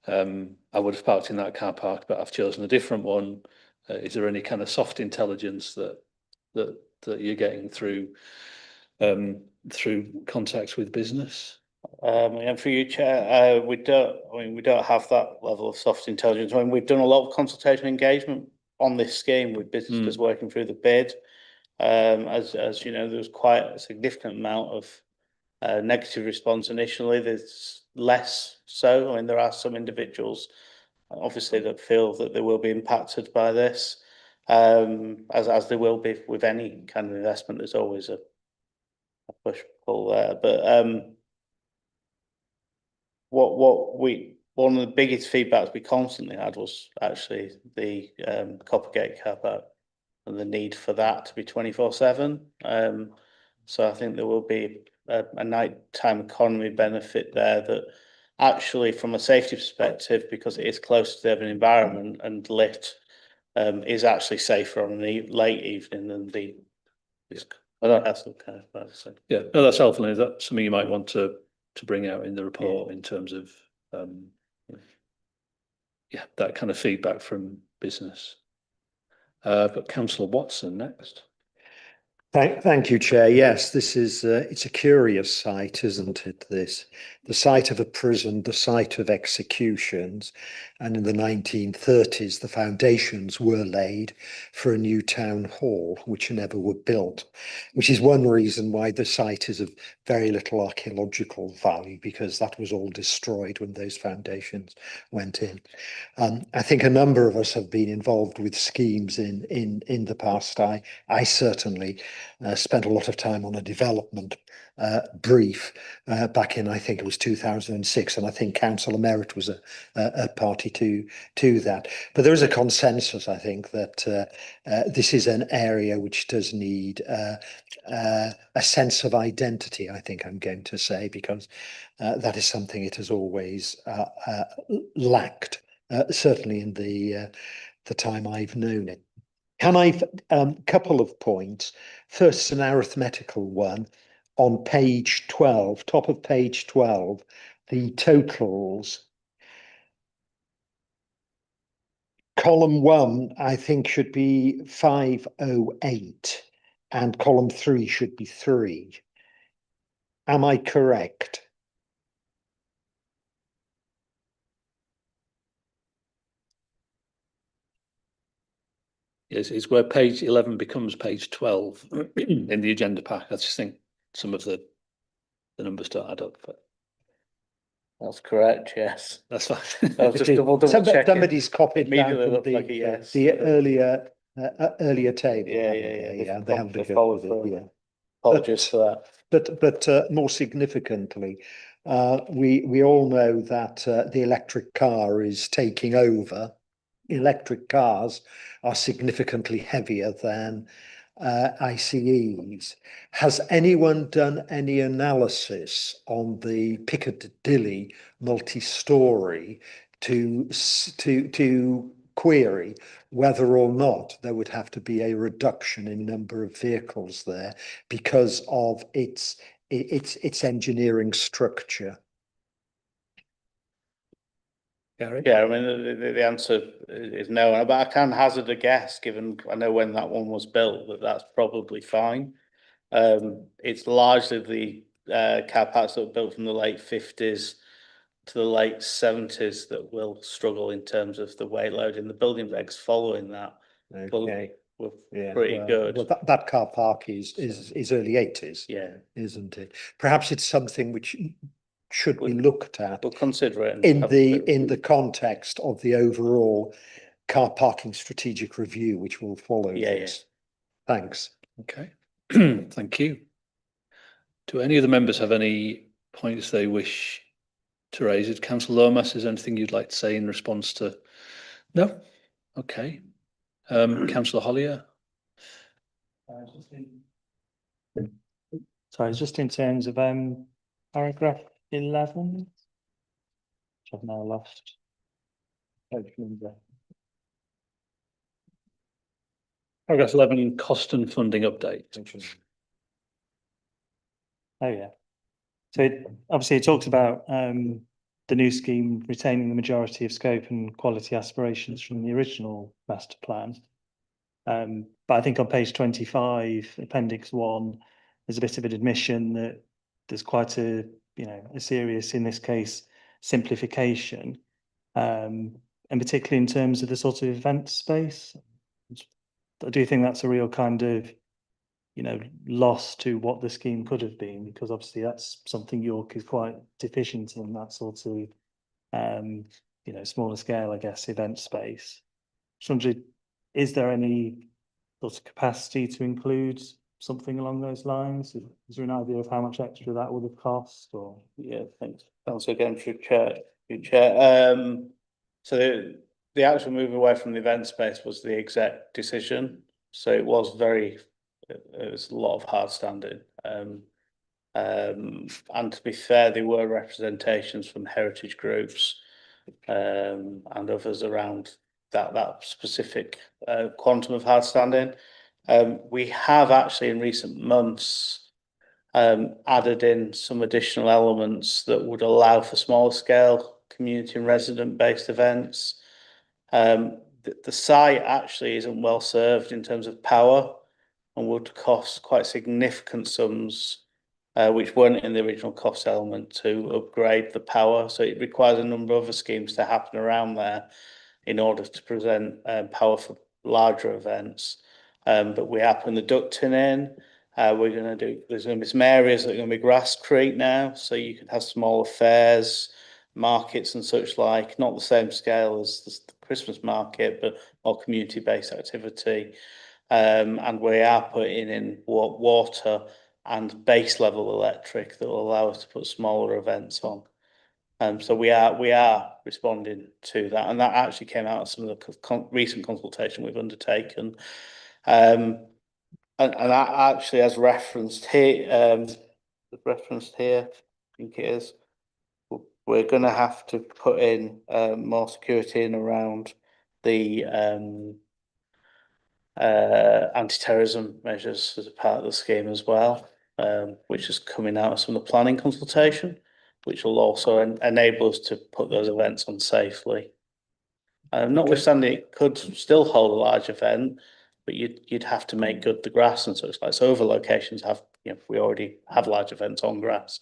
I would have parked in that car park, but I've chosen a different one. Is there any kind of soft intelligence that you're getting through through contacts with business. And for you, Chair, we don't have that level of soft intelligence. I mean, we've done a lot of consultation engagement on this scheme with businesses working through the bid. As you know, there was quite a significant amount of negative response initially. There's less so. I mean, there are some individuals, obviously, that feel that they will be impacted by this, as there will be with any kind of investment. There's always a push pull there, but one of the biggest feedbacks we constantly had was actually the Coppergate car park and the need for that to be 24/7. So I think there will be a nighttime economy benefit there that actually, from a safety perspective, because it is close to the urban environment and lit, is actually safer on a late evening than the castle kind of place. So. Yeah, no, that's helpful. Is that something you might want to bring out in the report in terms of that kind of feedback from business? But Councillor Watson next. Thank you, Chair. Yes, this is it's a curious site, isn't it? The site of a prison, the site of executions, and in the 1930s, the foundations were laid for a new town hall, which never were built, which is one reason why the site is of very little archaeological value, because that was all destroyed when those foundations went in. I think a number of us have been involved with schemes in the past. I certainly spent a lot of time on a development brief back in, I think it was 2006, and I think Councillor Merritt was a party to that. But there is a consensus, I think, that this is an area which does need a sense of identity, I think I'm going to say, because that is something it has always lacked, certainly in the time I've known it. Can I, couple of points. First, an arithmetical one. On page 12, top of page 12, the totals. Column 1, I think, should be 508, and column 3 should be 3. Am I correct? Yes, it's where page 11 becomes page 12 in the agenda pack. I just think some of the numbers don't add up. But that's correct. Yes, that's fine. I was just double checking. Somebody's copied down from like a yes. the earlier table. Yeah. They haven't followed through. Yeah. Apologies for that. But more significantly, we all know that the electric car is taking over. Electric cars are significantly heavier than ICEs. Has anyone done any analysis on the Piccadilly multi-story to query whether or not there would have to be a reduction in number of vehicles there because of its engineering structure? Gary? Yeah, I mean, the answer is no, but I can hazard a guess, given I know when that one was built, that's probably fine. It's largely the car parks that were built from the late 50s to the late 70s that will struggle in terms of the weight load, and the building regs following that were pretty good. Well, that car park is early 80s, isn't it? Perhaps it's something which should be looked at. We'll consider it in the context of the overall car parking strategic review, which will follow this. Thanks. Okay. Thank you. Do any of the members have any points they wish to raise? Councillor Lomas, is there anything you'd like to say in response to? No? Okay. Councillor Hollier? Sorry, just in terms of paragraph 11, which I've now lost. Paragraph 11, cost and funding update. Oh yeah. So obviously it talks about the new scheme retaining the majority of scope and quality aspirations from the original master plan. But I think on page 25, appendix 1, there's a bit of an admission that there's quite a, a serious, in this case, simplification, and particularly in terms of the sort of event space. I do think that's a real kind of, loss to what the scheme could have been, because obviously that's something York is quite deficient in, that sort of, smaller scale, I guess, event space. Just wondering, is there any sort of capacity to include something along those lines? Is there an idea of how much extra that would have cost? Or yeah, thanks. Thanks again for chair. So the actual move away from the event space was the exec decision. So it was a lot of hard standing. And to be fair, there were representations from heritage groups and others around that specific quantum of hard standing. We have actually in recent months added in some additional elements that would allow for smaller scale community and resident based events. The site actually isn't well served in terms of power and would cost quite significant sums, which weren't in the original cost element, to upgrade the power. So it requires a number of other schemes to happen around there in order to present power for larger events. But we are putting the ducting in. There's going to be some areas that are going to be grasscrete now, so you can have smaller fairs, markets and such like, not the same scale as the Christmas market, but more community-based activity. And we are putting in water and base level electric that will allow us to put smaller events on. So we are responding to that, and that actually came out of some of the recent consultation we've undertaken. And that actually has referenced here, I think it is, we're going to have to put in more security in around the anti-terrorism measures as a part of the scheme as well, which is coming out of some of the planning consultation, which will also enable us to put those events on safely. Notwithstanding, it could still hold a large event, but you'd have to make good the grass and such like. So other locations have, we already have large events on grass.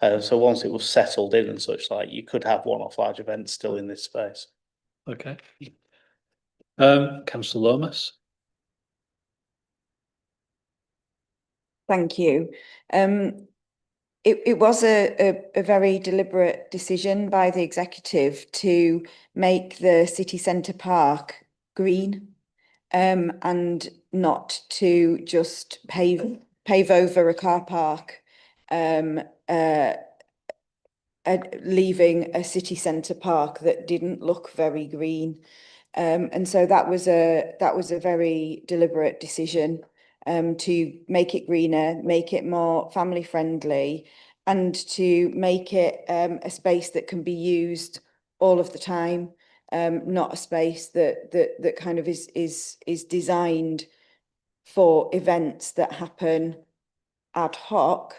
So once it was settled in and such like, you could have one-off large events still in this space. Okay. Councillor Lomas. Thank you. It was a very deliberate decision by the executive to make the city centre park green, and not to just pave over a car park, leaving a city centre park that didn't look very green. And so that was a very deliberate decision to make it greener, make it more family friendly, and to make it a space that can be used all of the time, not a space that kind of is designed for events that happen ad hoc,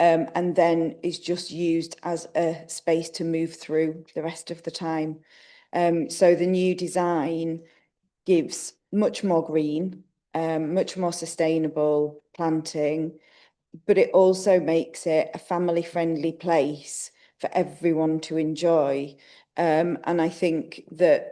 and then is just used as a space to move through the rest of the time. So the new design gives much more green, much more sustainable planting, but it also makes it a family-friendly place for everyone to enjoy. And I think that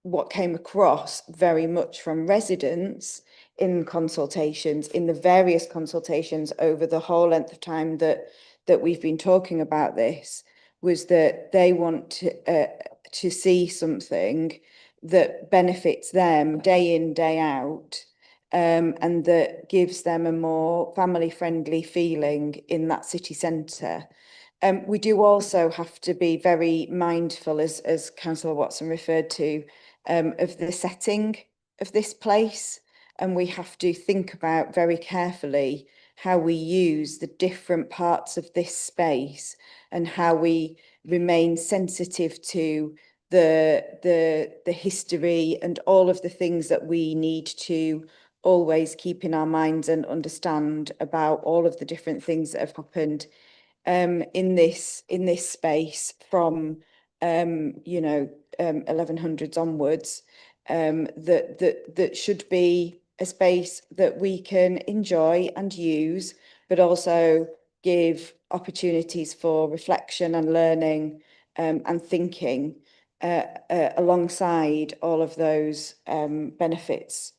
what came across very much from residents in consultations, in the various consultations over the whole length of time that we've been talking about this, was that they want to see something that benefits them day in, day out, and that gives them a more family-friendly feeling in that city centre. We do also have to be very mindful, as Councillor Watson referred to, of the setting of this place. And we have to think about very carefully how we use the different parts of this space and how we remain sensitive to the history and all of the things that we need to always keep in our minds and understand about all of the different things that have happened in this space from 1100s onwards, that should be a space that we can enjoy and use, but also give opportunities for reflection and learning and thinking alongside all of those benefits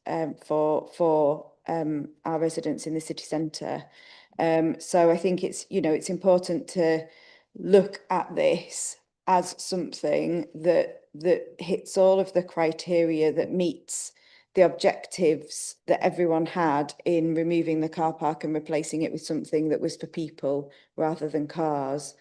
for our residents in the city centre. So I think it's important to look at this as something that hits all of the criteria, that meets the objectives that everyone had in removing the car park and replacing it with something that was for people rather than cars.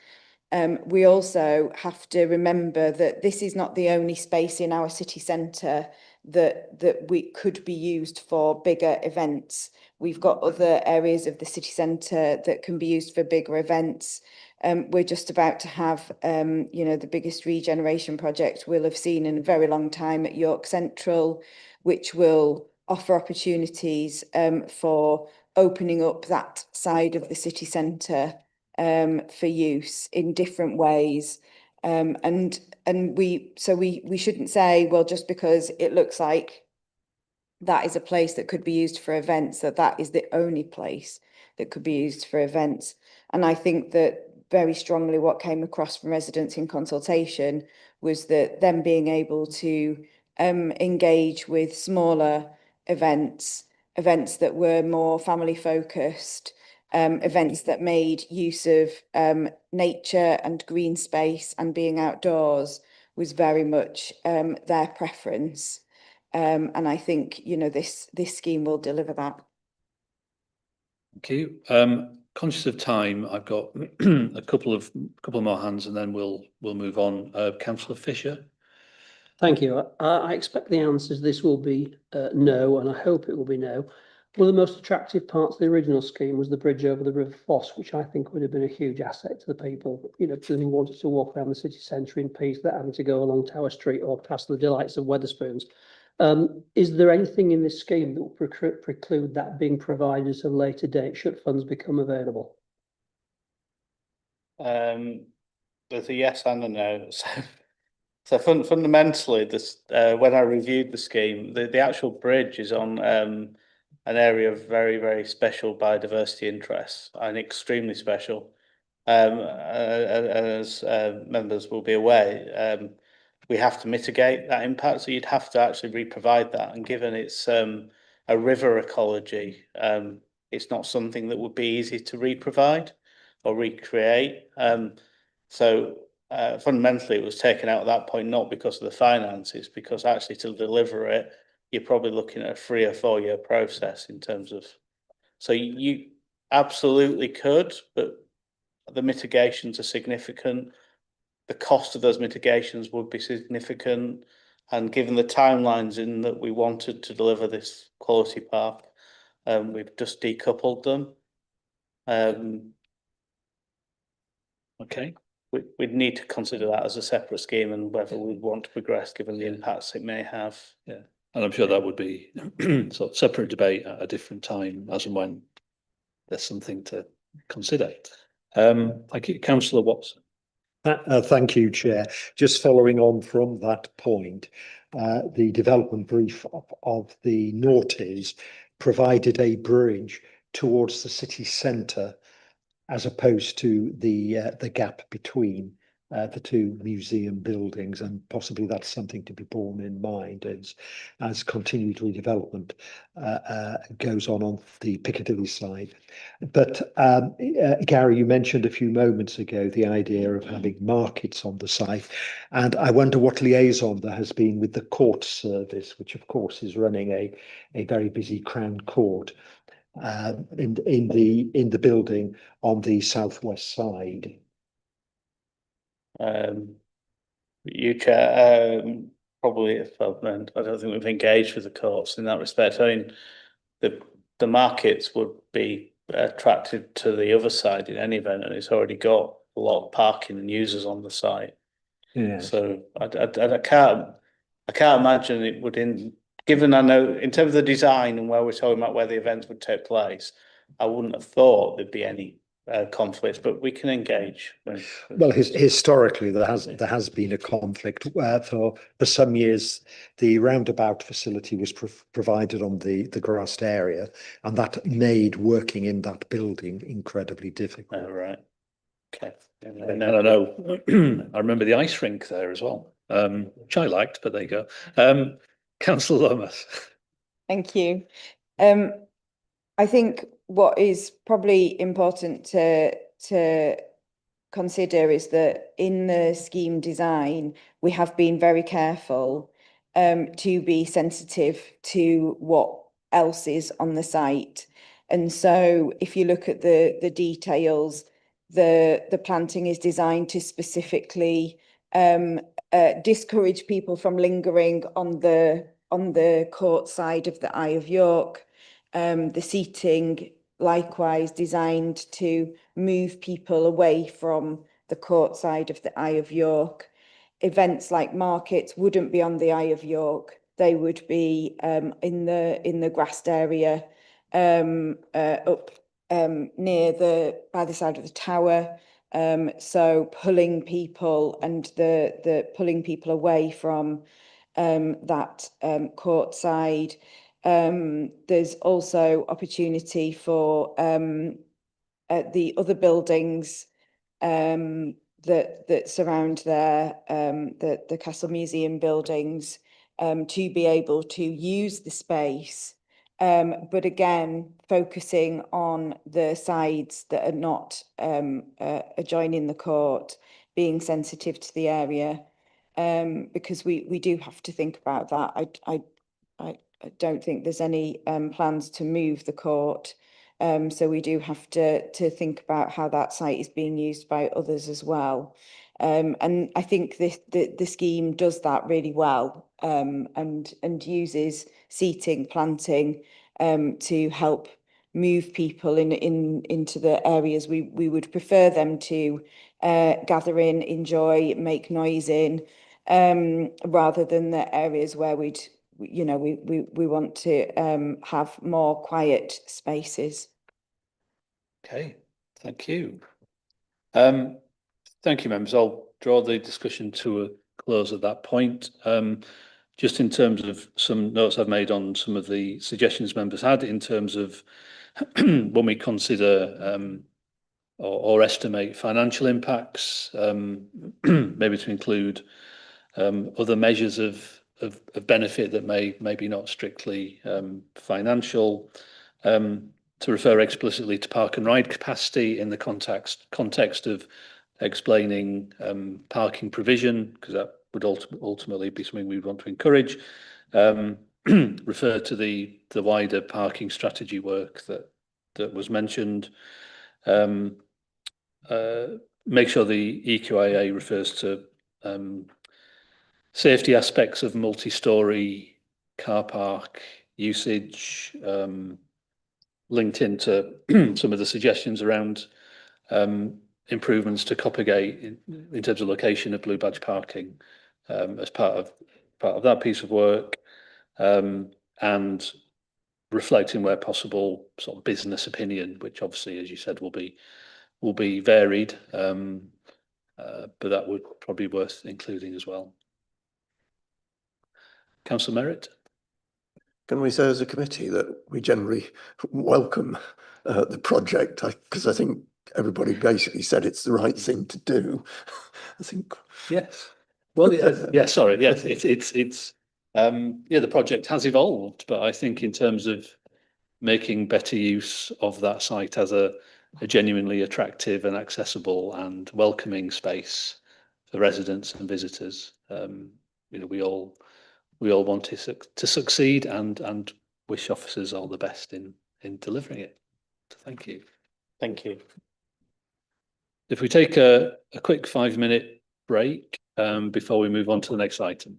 We also have to remember that this is not the only space in our city centre that we could be used for bigger events. We've got other areas of the city centre that can be used for bigger events. We're just about to have, the biggest regeneration project we'll have seen in a very long time at York Central, which will offer opportunities for opening up that side of the city centre for use in different ways. And we shouldn't say, well, just because it looks like that is a place that could be used for events, that is the only place that could be used for events. And I think that very strongly what came across from residents in consultation was that them being able to engage with smaller events that were more family focused, events that made use of nature and green space and being outdoors was very much their preference. And I think, this scheme will deliver that. Thank you. Conscious of time, I've got a couple more hands, and then we'll move on. Councillor Fisher. Thank you. I expect the answer to this will be no, and I hope it will be no. One of the most attractive parts of the original scheme was the bridge over the River Foss, which I think would have been a huge asset to the people, who wanted to walk around the city centre in peace without having to go along Tower Street or past the delights of Wetherspoons. Is there anything in this scheme that will preclude that being provided at a later date should funds become available? There's a yes and a no. So fundamentally, this when I reviewed the scheme, the actual bridge is on an area of very, very special biodiversity interests, and extremely special. As members will be aware, we have to mitigate that impact, so you'd have to actually re-provide that. And given it's a river ecology, it's not something that would be easy to re-provide or recreate. So fundamentally, it was taken out at that point, not because of the finances, because actually to deliver it, you're probably looking at a 3 or 4 year process in terms of. So you absolutely could, but the mitigations are significant. The cost of those mitigations would be significant, and given the timelines in that we wanted to deliver this quality park, we've just decoupled them. Okay. We'd need to consider that as a separate scheme and whether we'd want to progress given the impacts it may have. Yeah, and I'm sure that would be sort of separate debate at a different time as and when there's something to consider. Thank you, Councillor Watson. Thank you, Chair. Just following on from that point, the development brief of the noughties provided a bridge towards the city centre, as opposed to the gap between the two museum buildings, and possibly that's something to be borne in mind as continued redevelopment goes on the Piccadilly side. But Gary, you mentioned a few moments ago the idea of having markets on the site, and I wonder what liaison there has been with the court service, which of course is running a very busy Crown Court in the building on the southwest side. You, Chair, probably. I don't think we've engaged with the courts in that respect. I mean, the markets would be attracted to the other side in any event, and it's already got a lot of parking and users on the site. Yeah. So I can't imagine it would. Given I know in terms of the design and where we're talking about where the events would take place, I wouldn't have thought there'd be any conflicts, but we can engage. Well, historically, there has been a conflict where for some years the roundabout facility was provided on the grassed area, and that made working in that building incredibly difficult. Oh, right. Okay. And I know, I remember the ice rink there as well, which I liked, but there you go. Councillor Lomas. Thank you. I think what is probably important to consider is that in the scheme design, we have been very careful to be sensitive to what else is on the site. And so if you look at the details, the planting is designed to specifically discourage people from lingering on the court side of the Eye of York. The seating likewise designed to move people away from the court side of the Eye of York. Events like markets wouldn't be on the Eye of York. They would be in the grassed area up near by the side of the tower. So pulling people and the pulling people away from that court side. There's also opportunity for the other buildings that surround there, the Castle Museum buildings, to be able to use the space. But again, focusing on the sides that are not adjoining the court, being sensitive to the area, because we do have to think about that. I don't think there's any plans to move the court. So we do have to think about how that site is being used by others as well. And I think the scheme does that really well, and uses seating, planting to help move people into the areas we would prefer them to gather in, enjoy, make noise in, rather than the areas where we want to have more quiet spaces. Okay, thank you. Thank you, members. I'll draw the discussion to a close at that point. Just in terms of some notes I've made on some of the suggestions members had in terms of when we consider or estimate financial impacts, maybe to include other measures of benefit that may be not strictly financial, to refer explicitly to park and ride capacity in the context of explaining parking provision, because that would ultimately be something we want to encourage. Refer to the wider parking strategy work that was mentioned. Make sure the EQIA refers to safety aspects of multi-storey car park usage, linked into some of the suggestions around improvements to Coppergate in terms of location of blue badge parking, as part of that piece of work, and reflecting where possible sort of business opinion, which obviously, as you said, will be varied, but that would probably be worth including as well. Councillor Merritt. Can we say as a committee that we generally welcome the project? Because I think everybody basically said it's the right thing to do. I think. Yes. Well, yeah. Sorry. Yes, it's the project has evolved, but I think in terms of making better use of that site as a genuinely attractive and accessible and welcoming space for residents and visitors, we all want to succeed and wish officers all the best in delivering it. So thank you. Thank you. If we take a quick 5-minute break before we move on to the next item.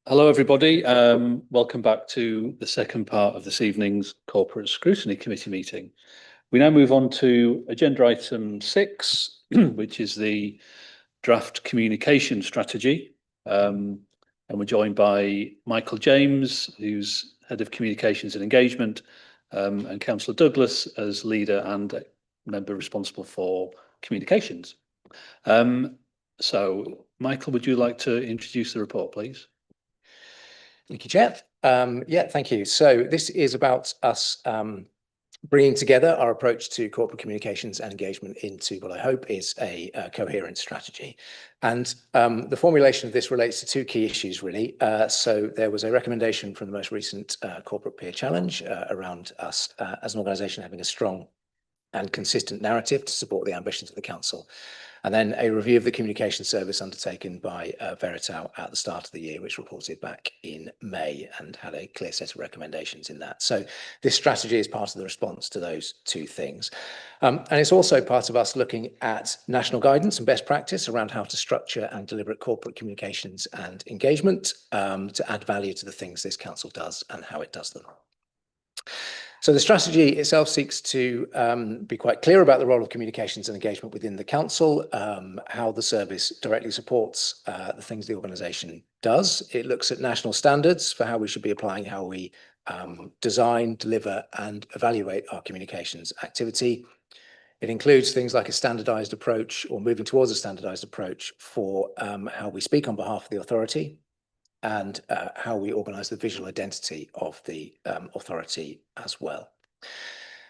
Hello, everybody. Welcome back to the second part of this evening's Corporate Scrutiny Committee meeting. We now move on to agenda item 6, which is the draft communication strategy. And we're joined by Michael James, who's Head of Communications and Engagement, and Councillor Douglas as leader and member responsible for communications. So, Michael, would you like to introduce the report, please? Thank you, Chair. Yeah, thank you. So this is about us bringing together our approach to corporate communications and engagement into what I hope is a coherent strategy. And the formulation of this relates to two key issues, really. So there was a recommendation from the most recent Corporate Peer Challenge around us as an organisation having a strong and consistent narrative to support the ambitions of the Council. And then a review of the communication service undertaken by Veritao at the start of the year, which reported back in May and had a clear set of recommendations in that. So this strategy is part of the response to those two things. And it's also part of us looking at national guidance and best practice around how to structure and deliver corporate communications and engagement to add value to the things this Council does and how it does them. So the strategy itself seeks to be quite clear about the role of communications and engagement within the Council, how the service directly supports the things the organisation does. It looks at national standards for how we should be applying how we design, deliver and evaluate our communications activity. It includes things like a standardised approach or moving towards a standardised approach for how we speak on behalf of the authority, and how we organise the visual identity of the authority as well.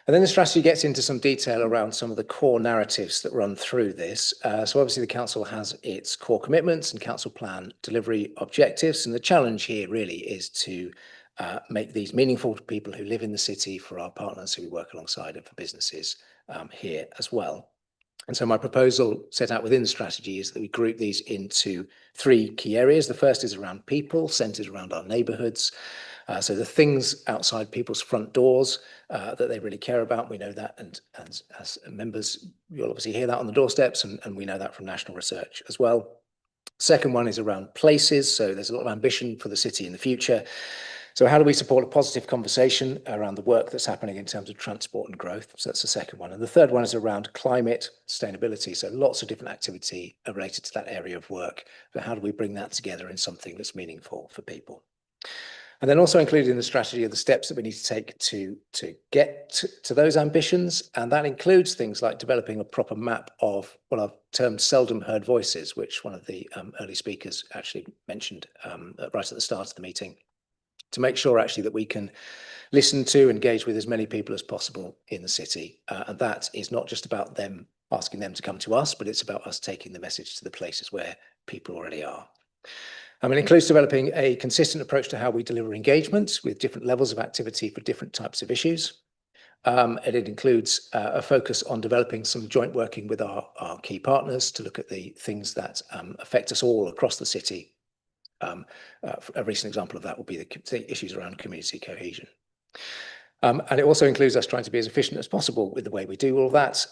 And then the strategy gets into some detail around some of the core narratives that run through this. So obviously the Council has its core commitments and Council plan delivery objectives. And the challenge here really is to make these meaningful to people who live in the city, for our partners who we work alongside, and for businesses here as well. And so my proposal set out within the strategy is that we group these into three key areas. The first is around people, centred around our neighbourhoods. So the things outside people's front doors that they really care about. We know that, and as members, you'll obviously hear that on the doorsteps, and we know that from national research as well. Second one is around places. So there's a lot of ambition for the city in the future. So how do we support a positive conversation around the work that's happening in terms of transport and growth? So that's the second one. And the third one is around climate sustainability. So lots of different activity related to that area of work. But how do we bring that together in something that's meaningful for people? And then also included in the strategy are the steps that we need to take to get to those ambitions. And that includes things like developing a proper map of what I've termed seldom heard voices, which one of the early speakers actually mentioned right at the start of the meeting, to make sure actually that we can listen to, engage with as many people as possible in the city. And that is not just about them asking them to come to us, but it's about us taking the message to the places where people already are. It includes developing a consistent approach to how we deliver engagement with different levels of activity for different types of issues. And it includes a focus on developing some joint working with our key partners to look at the things that affect us all across the city. A recent example of that will be the issues around community cohesion. And it also includes us trying to be as efficient as possible with the way we do all of that,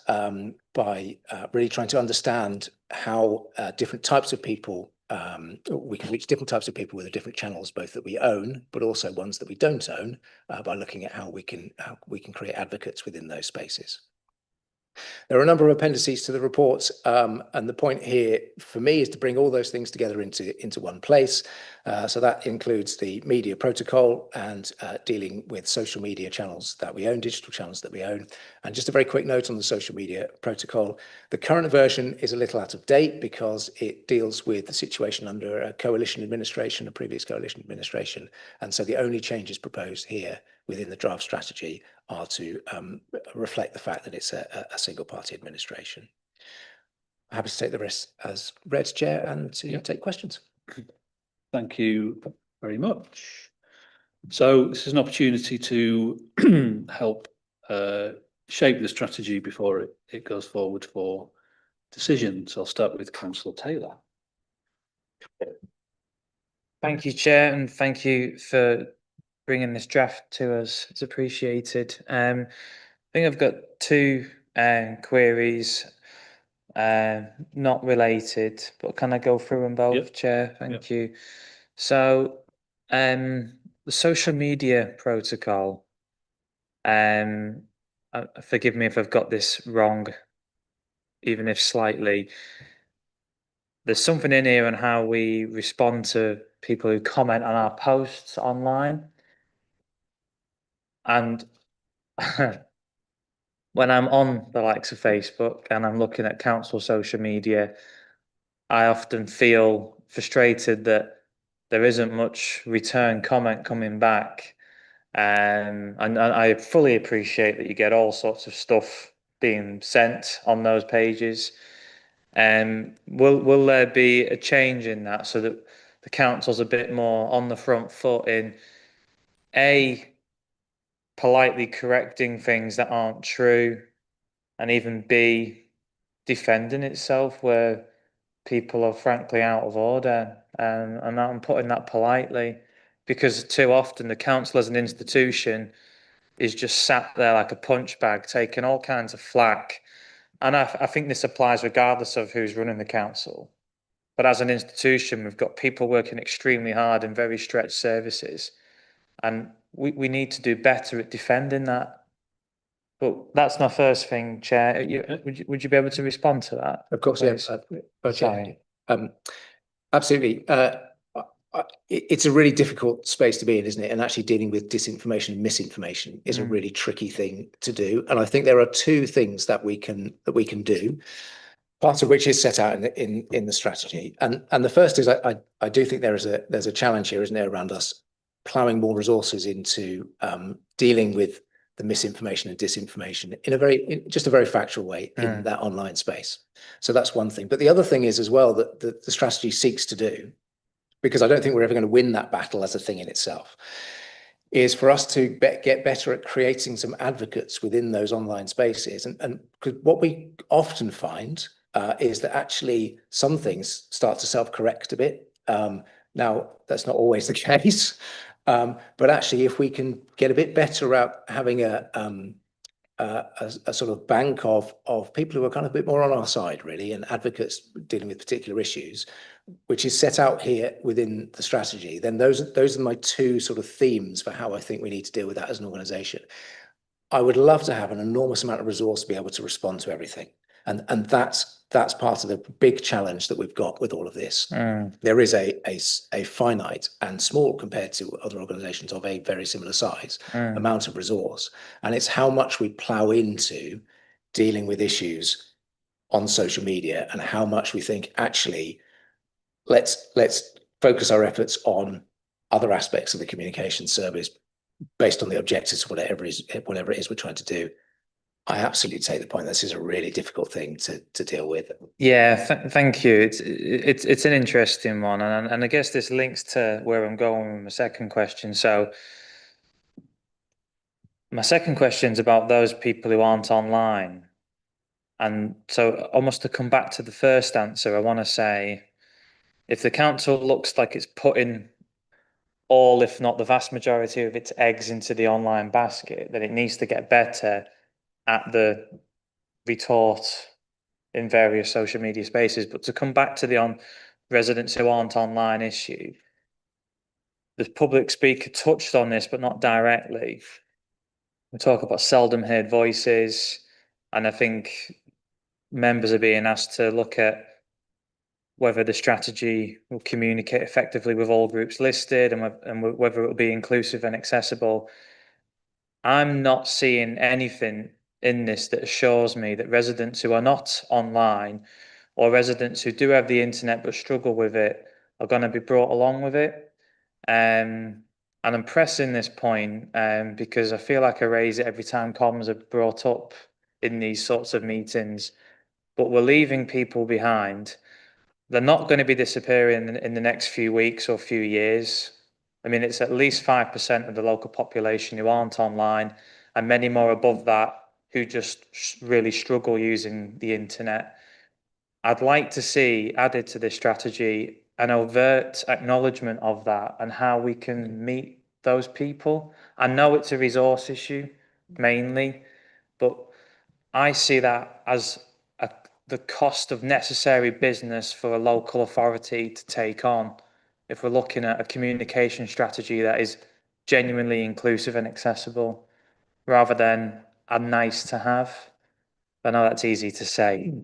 by really trying to understand how different types of people, we can reach different types of people with the different channels, both that we own, but also ones that we don't own, by looking at how we can create advocates within those spaces. There are a number of appendices to the report, and the point here for me is to bring all those things together into one place. So that includes the media protocol and dealing with social media channels that we own, digital channels that we own. And just a very quick note on the social media protocol. The current version is a little out of date because it deals with the situation under a coalition administration, a previous coalition administration. And so the only changes proposed here within the draft strategy are to reflect the fact that it's a single party administration. I'm happy to take the rest as read, Chair, and to take questions. Thank you very much. So this is an opportunity to help shape the strategy before it goes forward for decisions. I'll start with Councillor Taylor. Thank you, Chair, and thank you for bringing this draft to us. It's appreciated. I think I've got two queries. not related, but can I go through them both, Yep. Chair? Thank you. So, the social media protocol, forgive me if I've got this wrong, even if slightly. There's something in here on how we respond to people who comment on our posts online. And when I'm on the likes of Facebook and I'm looking at council social media, I often feel frustrated that there isn't much return comment coming back. And I fully appreciate that you get all sorts of stuff being sent on those pages. Will there be a change in that so that the council's a bit more on the front foot in politely correcting things that aren't true, and even B, defending itself where people are frankly out of order? And I'm putting that politely, because too often the council as an institution is just sat there like a punch bag, taking all kinds of flack. And I think this applies regardless of who's running the council. But as an institution, we've got people working extremely hard in very stretched services. And we need to do better at defending that. But that's my first thing, Chair. Would you be able to respond to that? Of course, please? yeah. Sorry. Absolutely. It's a really difficult space to be in, isn't it? And actually dealing with disinformation and misinformation is a really tricky thing to do. And I think there are two things that we can do, part of which is set out in the strategy. And the first is I do think there's a challenge here, isn't there, around us ploughing more resources into dealing with the misinformation and disinformation in just a very factual way in that online space. So that's one thing. But the other thing is as well that the strategy seeks to do, because I don't think we're ever going to win that battle as a thing in itself, is for us to get better at creating some advocates within those online spaces. And what we often find is that actually some things start to self-correct a bit. Now, that's not always the case, but actually if we can get a bit better at having a sort of bank of people who are kind of a bit more on our side, really, and advocates dealing with particular issues, which is set out here within the strategy, then those are my two sort of themes for how I think we need to deal with that as an organisation. I would love to have an enormous amount of resource to be able to respond to everything. And that's part of the big challenge that we've got with all of this. There is a finite and small, compared to other organisations of a very similar size, amount of resource. And it's how much we plough into dealing with issues on social media and how much we think, actually, let's focus our efforts on other aspects of the communication service based on the objectives, whatever it is we're trying to do. I absolutely take the point. This is a really difficult thing to deal with. Yeah, thank you. It's an interesting one, and I guess this links to where I'm going with my second question. So my second question is about those people who aren't online. And so almost to come back to the first answer, I want to say, if the council looks like it's putting all, if not the vast majority of its eggs into the online basket, then it needs to get better at the retort in various social media spaces. But to come back to the residents who aren't online issue, the public speaker touched on this, but not directly. We talk about seldom heard voices, and I think members are being asked to look at whether the strategy will communicate effectively with all groups listed, and whether it will be inclusive and accessible. I'm not seeing anything in this that assures me that residents who are not online, or residents who do have the internet but struggle with it, are going to be brought along with it. And I'm pressing this point because I feel like I raise it every time comms are brought up in these sorts of meetings, but we're leaving people behind. They're not going to be disappearing in the next few weeks or few years. I mean, it's at least 5% of the local population who aren't online, and many more above that who just really struggle using the internet. I'd like to see added to this strategy an overt acknowledgement of that and how we can meet those people. I know it's a resource issue mainly, but I see that as the cost of necessary business for a local authority to take on if we're looking at a communication strategy that is genuinely inclusive and accessible rather than a nice to have. I know that's easy to say.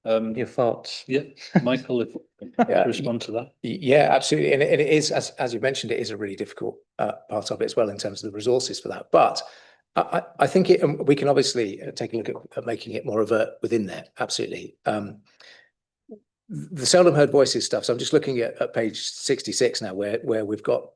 Your thoughts? Yeah, Michael, if Yeah, to respond to that. Yeah, absolutely. And it is, as you mentioned, it is a really difficult part of it as well in terms of the resources for that. But I think we can obviously take a look at making it more overt within there. Absolutely. The seldom heard voices stuff. So I'm just looking at page 66 now, where we've got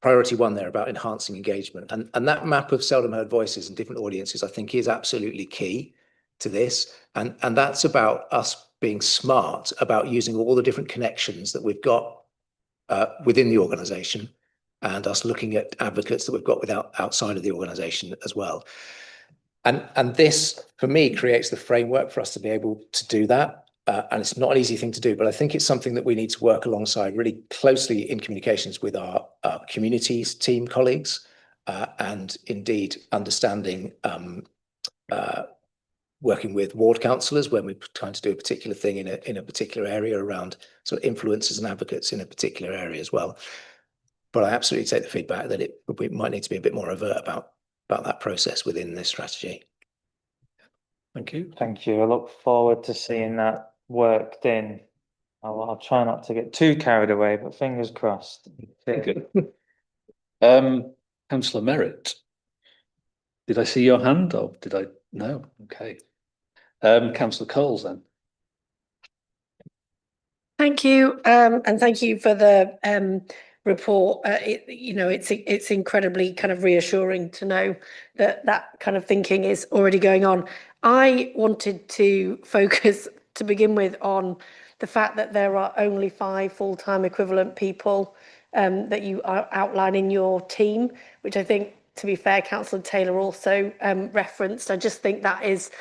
priority 1 there about enhancing engagement, and that map of seldom heard voices and different audiences, I think, is absolutely key to this, and that's about us being smart about using all the different connections that we've got within the organisation, and us looking at advocates that we've got outside of the organisation as well. And this, for me, creates the framework for us to be able to do that. And it's not an easy thing to do, but I think it's something that we need to work alongside really closely in communications with our communities team colleagues, and indeed understanding working with ward councillors when we're trying to do a particular thing in a particular area around sort of influencers and advocates in a particular area as well. But I absolutely take the feedback that we might need to be a bit more overt about that process within this strategy. Thank you. Thank you. I look forward to seeing that worked in. I'll try not to get too carried away, but fingers crossed. Good. Councillor Merritt, did I see your hand or did I? No. Okay. Councillor Coles then. Thank you, and thank you for the report. It's incredibly kind of reassuring to know that that kind of thinking is already going on. I wanted to focus to begin with on the fact that there are only 5 full-time equivalent people that you outline in your team, which I think, to be fair, Councillor Taylor also referenced. I just think that is,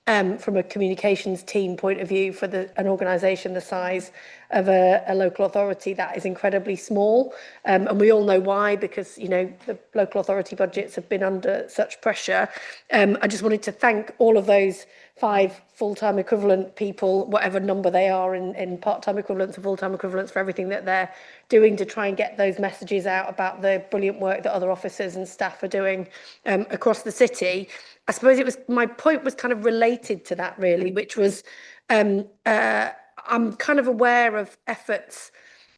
from a communications team point of view, for an organisation the size of a local authority, that is incredibly small. And we all know why, because, the local authority budgets have been under such pressure. I just wanted to thank all of those 5 full-time equivalent people, whatever number they are in part-time equivalents and full-time equivalents, for everything that they're doing to try and get those messages out about the brilliant work that other officers and staff are doing across the city. I suppose my point was kind of related to that, really, which was I'm kind of aware of efforts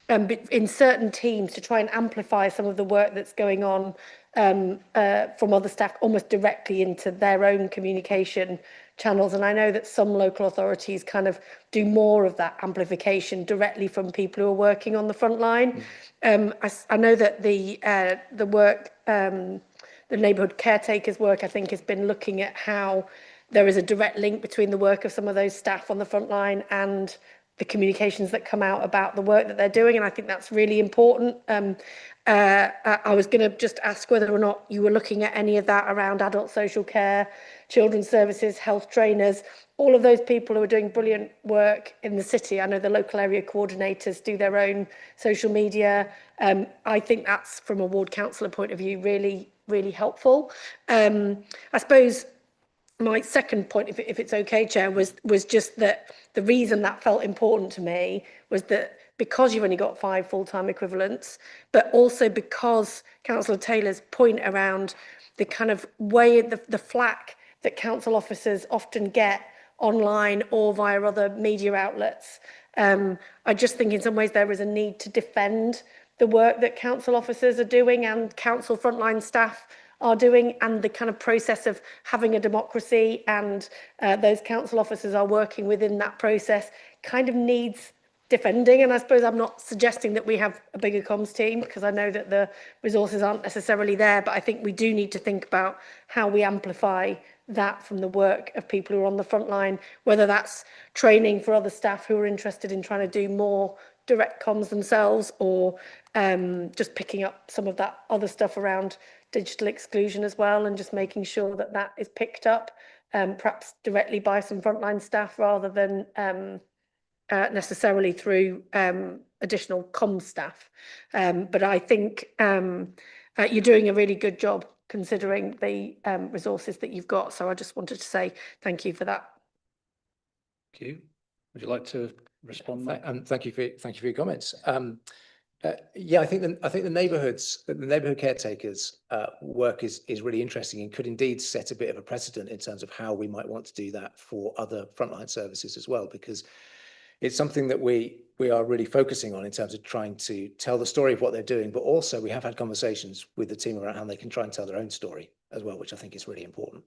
in certain teams to try and amplify some of the work that's going on from other staff almost directly into their own communication channels. And I know that some local authorities kind of do more of that amplification directly from people who are working on the front line. I know that the work, the neighbourhood caretakers work, I think, has been looking at how there is a direct link between the work of some of those staff on the front line and the communications that come out about the work that they're doing, and I think that's really important. I was going to just ask whether or not you were looking at any of that around adult social care, children's services, health trainers, all of those people who are doing brilliant work in the city. I know the local area coordinators do their own social media. I think that's, from a ward councillor point of view, really, really helpful. I suppose my second point, if it's okay, Chair, was just that the reason that felt important to me was that because you've only got 5 full-time equivalents, but also because Councillor Taylor's point around the kind of way, the flack that council officers often get online or via other media outlets. I just think in some ways there is a need to defend the work that council officers are doing and council frontline staff are doing, and the kind of process of having a democracy, and those council officers are working within that process, kind of needs defending. And I suppose I'm not suggesting that we have a bigger comms team, because I know that the resources aren't necessarily there, but I think we do need to think about how we amplify that from the work of people who are on the front line, whether that's training for other staff who are interested in trying to do more direct comms themselves, or just picking up some of that other stuff around digital exclusion as well, and just making sure that that is picked up perhaps directly by some frontline staff rather than necessarily through additional comms staff. But I think you're doing a really good job considering the resources that you've got. So I just wanted to say thank you for that. Thank you. Would you like to respond, Mike? Thank you for your comments. Yeah, I think the neighbourhood caretakers work is really interesting and could indeed set a bit of a precedent in terms of how we might want to do that for other frontline services as well, because it's something that we are really focusing on in terms of trying to tell the story of what they're doing, but also we have had conversations with the team around how they can try and tell their own story as well, which I think is really important.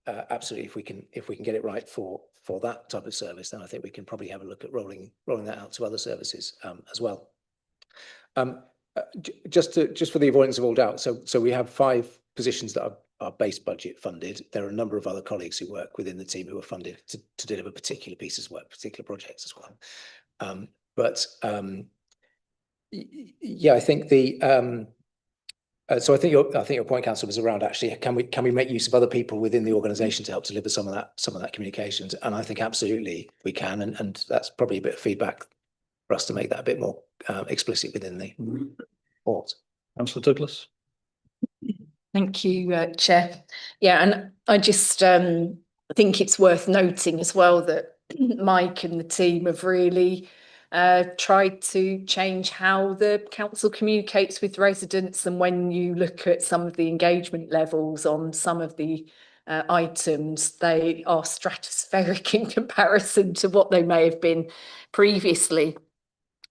Absolutely, if we can get it right for that type of service, then I think we can probably have a look at rolling that out to other services as well. Just for the avoidance of all doubt, so we have 5 positions that are base budget funded. There are a number of other colleagues who work within the team who are funded to deliver particular pieces of work, particular projects as well. Yeah, I think so I think your point, Councillor, was around actually can we make use of other people within the organisation to help deliver some of that communications, and I think absolutely we can, and that's probably a bit of feedback for us to make that a bit more explicit within the report. Councillor Douglas. Thank you, Chair. Yeah, and I just think it's worth noting as well that Mike and the team have really tried to change how the council communicates with residents, and when you look at some of the engagement levels on some of the items, they are stratospheric in comparison to what they may have been previously.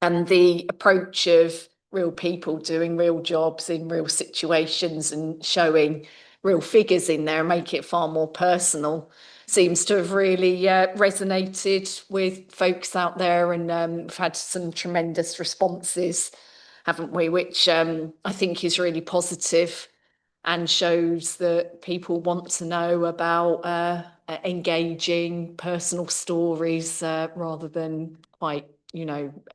And the approach of real people doing real jobs in real situations and showing real figures in there and make it far more personal seems to have really resonated with folks out there, and we've had some tremendous responses, haven't we, which I think is really positive and shows that people want to know about engaging personal stories rather than quite,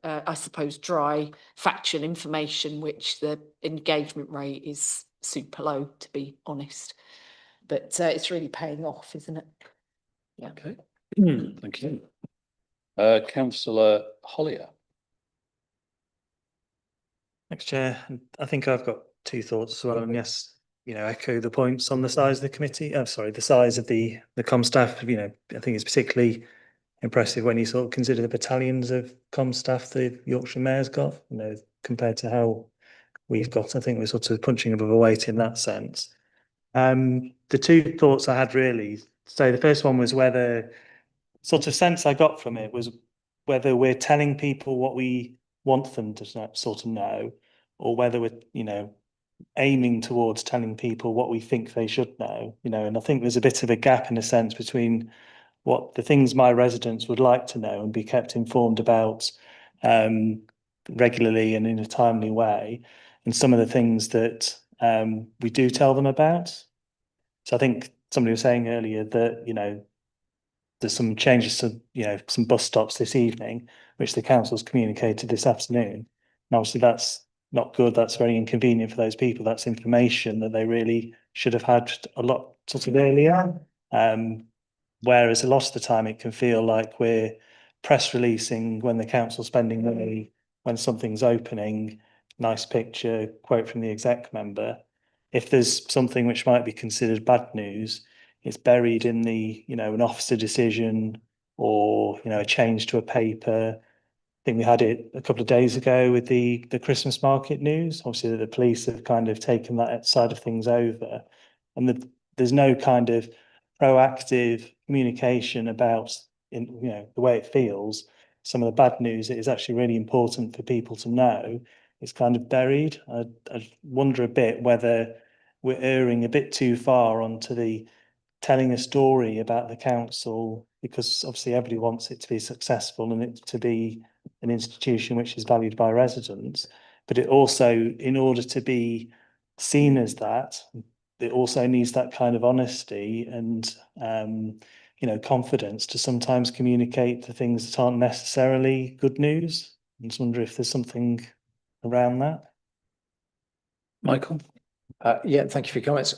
I suppose, dry factual information, which the engagement rate is super low, to be honest. But it's really paying off, isn't it? Yeah. Okay. Thank you. Councillor Hollier. Thanks, Chair. I think I've got 2 thoughts as well. And yes, echo the points on the size of the committee. The size of the comm staff. I think it's particularly impressive when you sort of consider the battalions of comm staff the Yorkshire Mayor's got, compared to how we've got. I think we're sort of punching above our weight in that sense. The 2 thoughts I had really, so the first one was whether, sort of sense I got from it was whether we're telling people what we want them to sort of know, or whether we're, aiming towards telling people what we think they should know, and I think there's a bit of a gap in a sense between what the things my residents would like to know and be kept informed about regularly and in a timely way, and some of the things that we do tell them about. So I think somebody was saying earlier that, there's some changes to, some bus stops this evening, which the council's communicated this afternoon. And obviously that's not good. That's very inconvenient for those people. That's information that they really should have had a lot sort of earlier. Whereas a lot of the time it can feel like we're press releasing when the council's spending money, when something's opening, nice picture, quote from the exec member. If there's something which might be considered bad news, it's buried in the, an officer decision or, a change to a paper. I think we had it a couple of days ago with the Christmas market news. Obviously the police have kind of taken that side of things over, and there's no kind of proactive communication about, the way it feels. Some of the bad news, it is actually really important for people to know. It's kind of buried. I wonder a bit whether we're erring a bit too far onto the telling a story about the council, because obviously everybody wants it to be successful and it to be an institution which is valued by residents. But it also, in order to be seen as that, it also needs that kind of honesty and confidence to sometimes communicate the things that aren't necessarily good news. I just wonder if there's something around that. Michael. Yeah, thank you for your comments.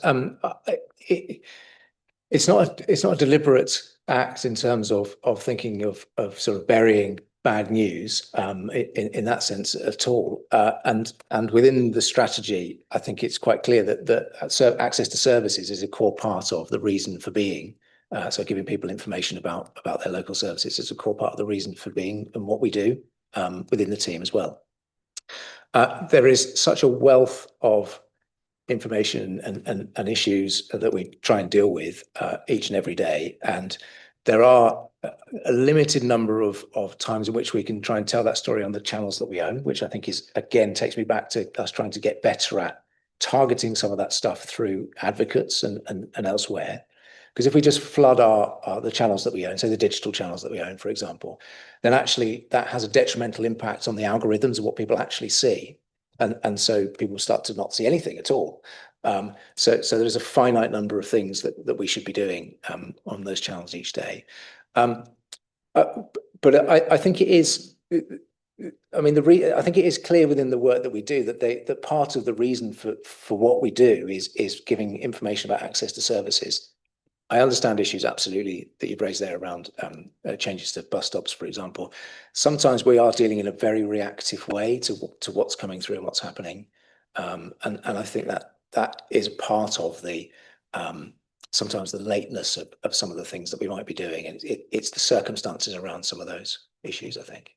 It's not a deliberate act in terms of thinking of sort of burying bad news in that sense at all. And within the strategy, I think it's quite clear that access to services is a core part of the reason for being So giving people information about their local services is a core part of the reason for being and what we do within the team as well. There is such a wealth of information and issues that we try and deal with each and every day, and there are a limited number of times in which we can try and tell that story on the channels that we own, which I think is, again, takes me back to us trying to get better at targeting some of that stuff through advocates and elsewhere. Because if we just flood the channels that we own, say the digital channels that we own, for example, then actually that has a detrimental impact on the algorithms of what people actually see. And so people start to not see anything at all. So there's a finite number of things that we should be doing on those channels each day. But I think it is, I mean, I think it is clear within the work that we do that part of the reason for what we do is giving information about access to services. I understand issues absolutely that you've raised there around changes to bus stops, for example. Sometimes we are dealing in a very reactive way to what's coming through and what's happening. And I think that is part of the sometimes the lateness of some of the things that we might be doing. And it's the circumstances around some of those issues, I think.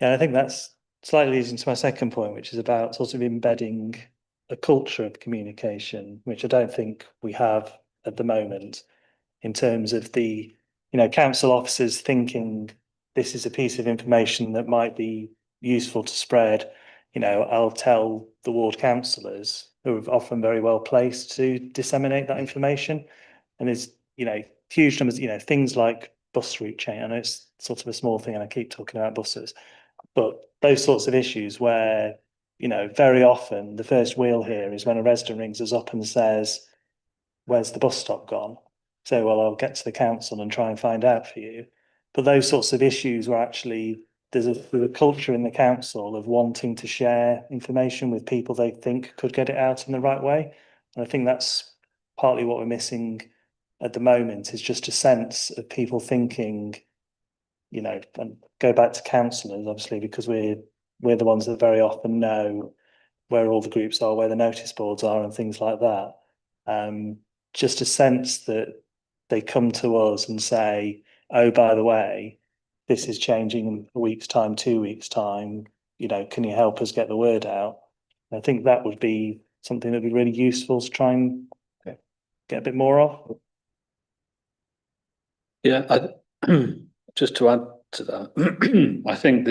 Yeah, I think that's slightly leads into my second point, which is about sort of embedding a culture of communication, which I don't think we have at the moment, in terms of the, council officers thinking this is a piece of information that might be useful to spread. I'll tell the ward councillors, who are often very well placed to disseminate that information. And there's, huge numbers, things like bus route change. I know it's sort of a small thing and I keep talking about buses, but those sorts of issues where, very often the first we'll hear is when a resident rings us up and says, "Where's the bus stop gone?" So, well, I'll get to the council and try and find out for you. But those sorts of issues where actually there's a culture in the council of wanting to share information with people they think could get it out in the right way. And I think that's partly what we're missing at the moment, is just a sense of people thinking, and go back to councillors, obviously, because we're the ones that very often know where all the groups are, where the notice boards are and things like that. Just a sense that they come to us and say, "Oh, by the way, this is changing in a week's time, 2 weeks' time, can you help us get the word out?" And I think that would be something that'd be really useful to try and get a bit more of. Yeah, just to add to that, I think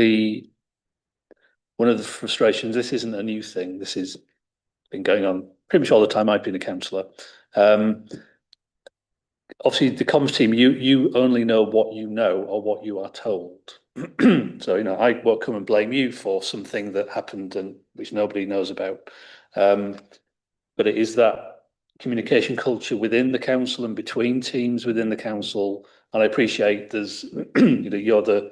one of the frustrations, this isn't a new thing, this has been going on pretty much all the time I've been a councillor. Obviously, the comms team, you only know what you know or what you are told. So, I won't come and blame you for something that happened and which nobody knows about. But it is that communication culture within the council and between teams within the council. And I appreciate there's, you're the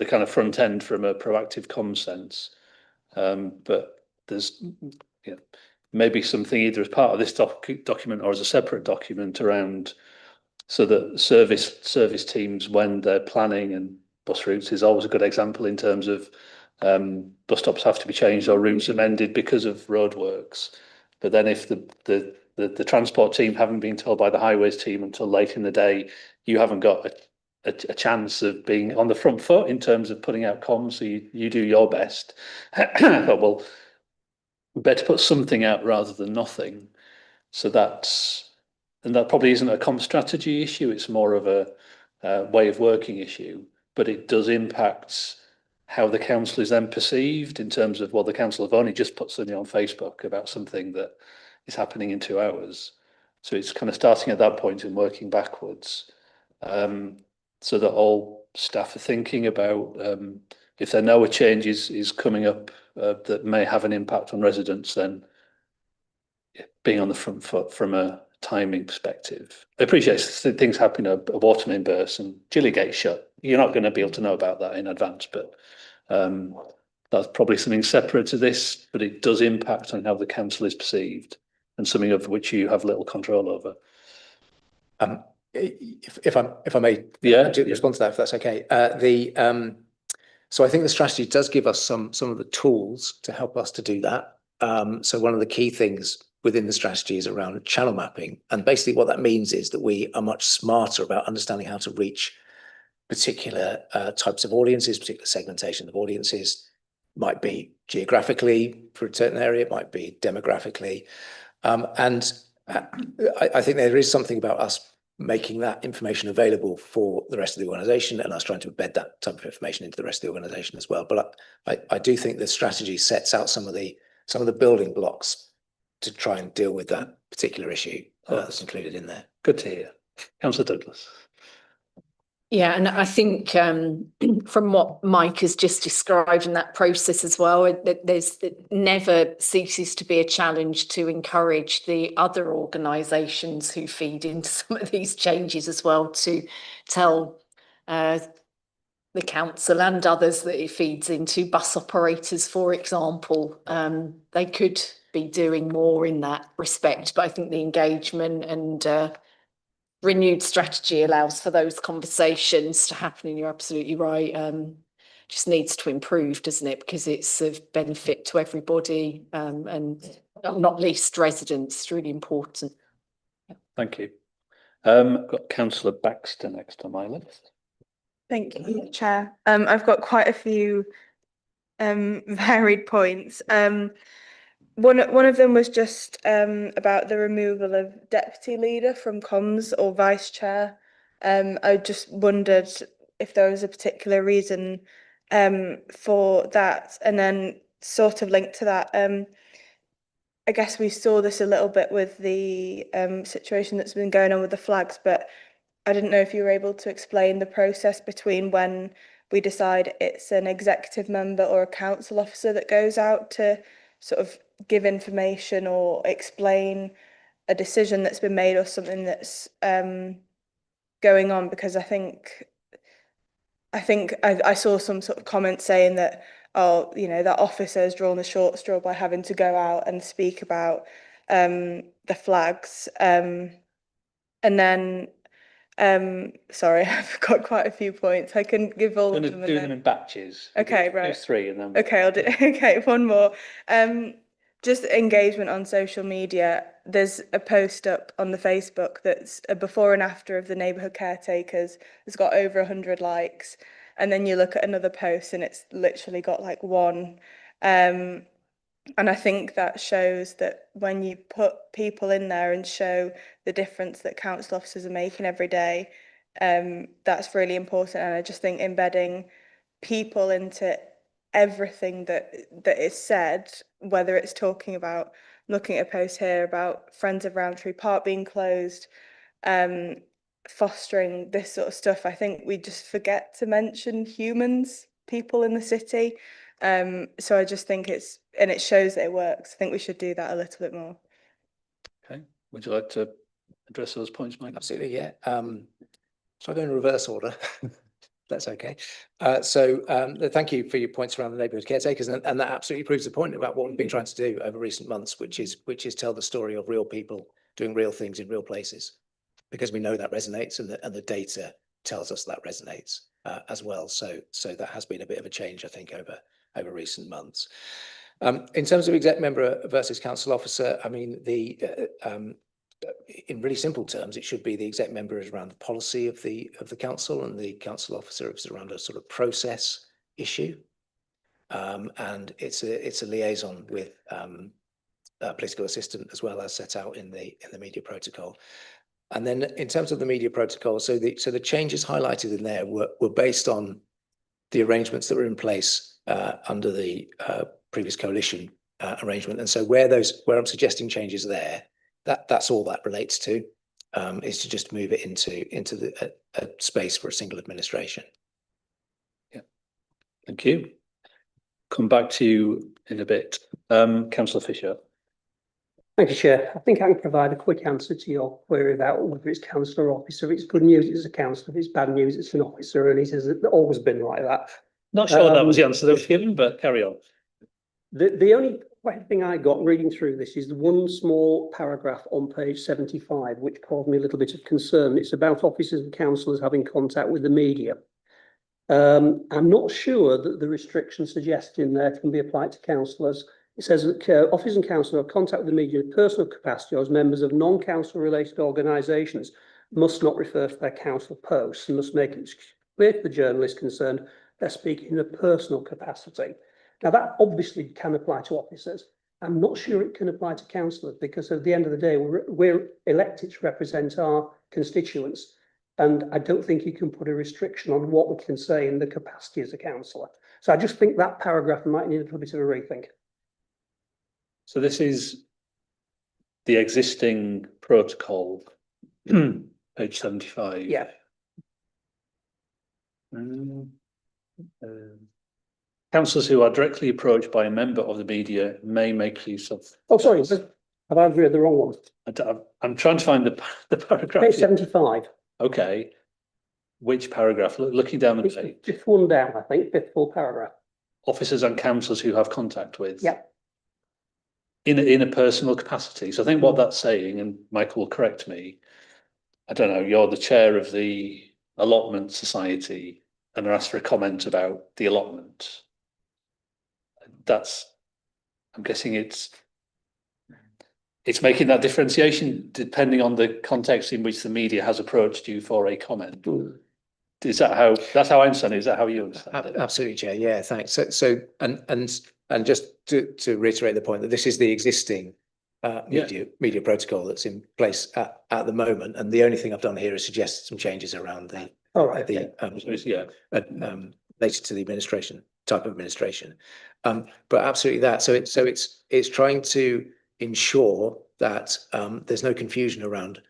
kind of front end from a proactive comm sense. But there's maybe something either as part of this document or as a separate document around, so that service teams, when they're planning, and bus routes is always a good example in terms of bus stops have to be changed or routes amended because of roadworks. But then if the transport team haven't been told by the highways team until late in the day, you haven't got a chance of being on the front foot in terms of putting out comms. So you do your best. But, well, better put something out rather than nothing. So that probably isn't a comm strategy issue. It's more of a way of working issue, but it does impact how the council is then perceived in terms of, well, the council have only just put something on Facebook about something that is happening in 2 hours. So it's kind of starting at that point and working backwards, so that all staff are thinking about, if they know a change is coming up that may have an impact on residents, then being on the front foot from a timing perspective. I appreciate things happen, a water main burst and Gilly Gate shut. You're not going to be able to know about that in advance, but that's probably something separate to this, but it does impact on how the council is perceived and something of which you have little control over. If I may respond to that, if that's okay. So I think the strategy does give us some of the tools to help us to do that. So one of the key things within the strategies around channel mapping. And basically what that means is that we are much smarter about understanding how to reach particular types of audiences, particular segmentation of audiences. Might be geographically for a certain area, it might be demographically. And I think there is something about us making that information available for the rest of the organisation and us trying to embed that type of information into the rest of the organisation as well. But I do think the strategy sets out some of the building blocks to try and deal with that particular issue that's included in there. Good to hear. Councillor Douglas. Yeah, and I think from what Mike has just described in that process as well, it never ceases to be a challenge to encourage the other organisations who feed into some of these changes as well to tell the council and others that it feeds into, bus operators, for example. They could be doing more in that respect, but I think the engagement and renewed strategy allows for those conversations to happen, and you're absolutely right. Just needs to improve, doesn't it? Because it's of benefit to everybody, and not least residents. It's really important. Thank you. I've got Councillor Baxter next on my list. Thank you, Chair. I've got quite a few varied points. One of them was just about the removal of deputy leader from comms or vice chair. I just wondered if there was a particular reason for that, and then sort of linked to that. I guess we saw this a little bit with the situation that's been going on with the flags, but I didn't know if you were able to explain the process between when we decide it's an executive member or a council officer that goes out to sort of give information or explain a decision that's been made or something that's going on, because I think I saw some sort of comment saying that, oh, you know, that officer has drawn the short straw by having to go out and speak about the flags, and then sorry, I've got quite a few points. I can give all of them. Do them in batches. Okay, right. Do three and then. Okay, I'll do. Okay, one more. Just engagement on social media. There's a post up on the Facebook that's a before and after of the neighbourhood caretakers. It's got over 100 likes, and then you look at another post and it's literally got like one. And I think that shows that when you put people in there and show the difference that council officers are making every day, that's really important. And I just think embedding people into everything that is said, whether it's talking about, looking at a post here about Friends of Roundtree Park being closed, fostering this sort of stuff, I think we just forget to mention humans, people in the city. So I just think it shows that it works. I think we should do that a little bit more. Okay. Would you like to address those points, Mike? Absolutely, yeah. Shall I go in reverse order? That's okay. Thank you for your points around the neighbourhood caretakers, and that absolutely proves the point about what we've been trying to do over recent months, which is tell the story of real people doing real things in real places, because we know that resonates, and the data tells us that resonates as well. So that has been a bit of a change, I think, over recent months. In terms of exec member versus council officer, I mean, in really simple terms, it should be the exec member is around the policy of the council, and the council officer is around a sort of process issue. And it's a liaison with a political assistant as well, as set out in the media protocol. And then in terms of the media protocol, so the changes highlighted in there were based on the arrangements that were in place under the previous coalition arrangement. And so where I'm suggesting changes there, that's all that relates to, is to just move it into a space for a single administration. Yeah, thank you. Come back to you in a bit. Councillor Fisher. Thank you, Chair. I think I can provide a quick answer to your query about whether it's councillor or officer. If it's good news, it's a councillor. If it's bad news, it's an officer, and it has always been like that. Not sure that was the answer that was given, but carry on. The only thing I got reading through this is the one small paragraph on page 75, which caused me a little bit of concern. It's about officers and councillors having contact with the media. I'm not sure that the restriction suggested in there can be applied to councillors It says that officers and council have contact with the media in personal capacity or as members of non-council related organisations must not refer to their council posts and must make it clear to the journalist concerned they're speaking in a personal capacity. Now that obviously can apply to officers. I'm not sure it can apply to councillors because at the end of the day, we're elected to represent our constituents. And I don't think you can put a restriction on what we can say in the capacity as a councillor. So I just think that paragraph might need a little bit of a rethink. So this is the existing protocol, page 75. Yeah. Councillors who are directly approached by a member of the media may make use of. Oh, sorry, have I read the wrong one? I'm trying to find the paragraph. Page 75. Okay. Which paragraph? Looking down the page. Fifth one down, I think, fifth full paragraph. Officers and councillors who have contact with. Yep. In a personal capacity. So I think what that's saying, and Michael will correct me, I don't know, you're the chair of the allotment society and are asked for a comment about the allotment. I'm guessing it's making that differentiation depending on the context in which the media has approached you for a comment. Is that that's how I understand it? Is that how you understand it? Absolutely, Chair. Yeah, thanks. So and just to reiterate the point that this is the existing media protocol that's in place at the moment, and the only thing I've done here is suggest some changes around the related to the administration type of administration. But absolutely that. So it's trying to ensure that there's no confusion around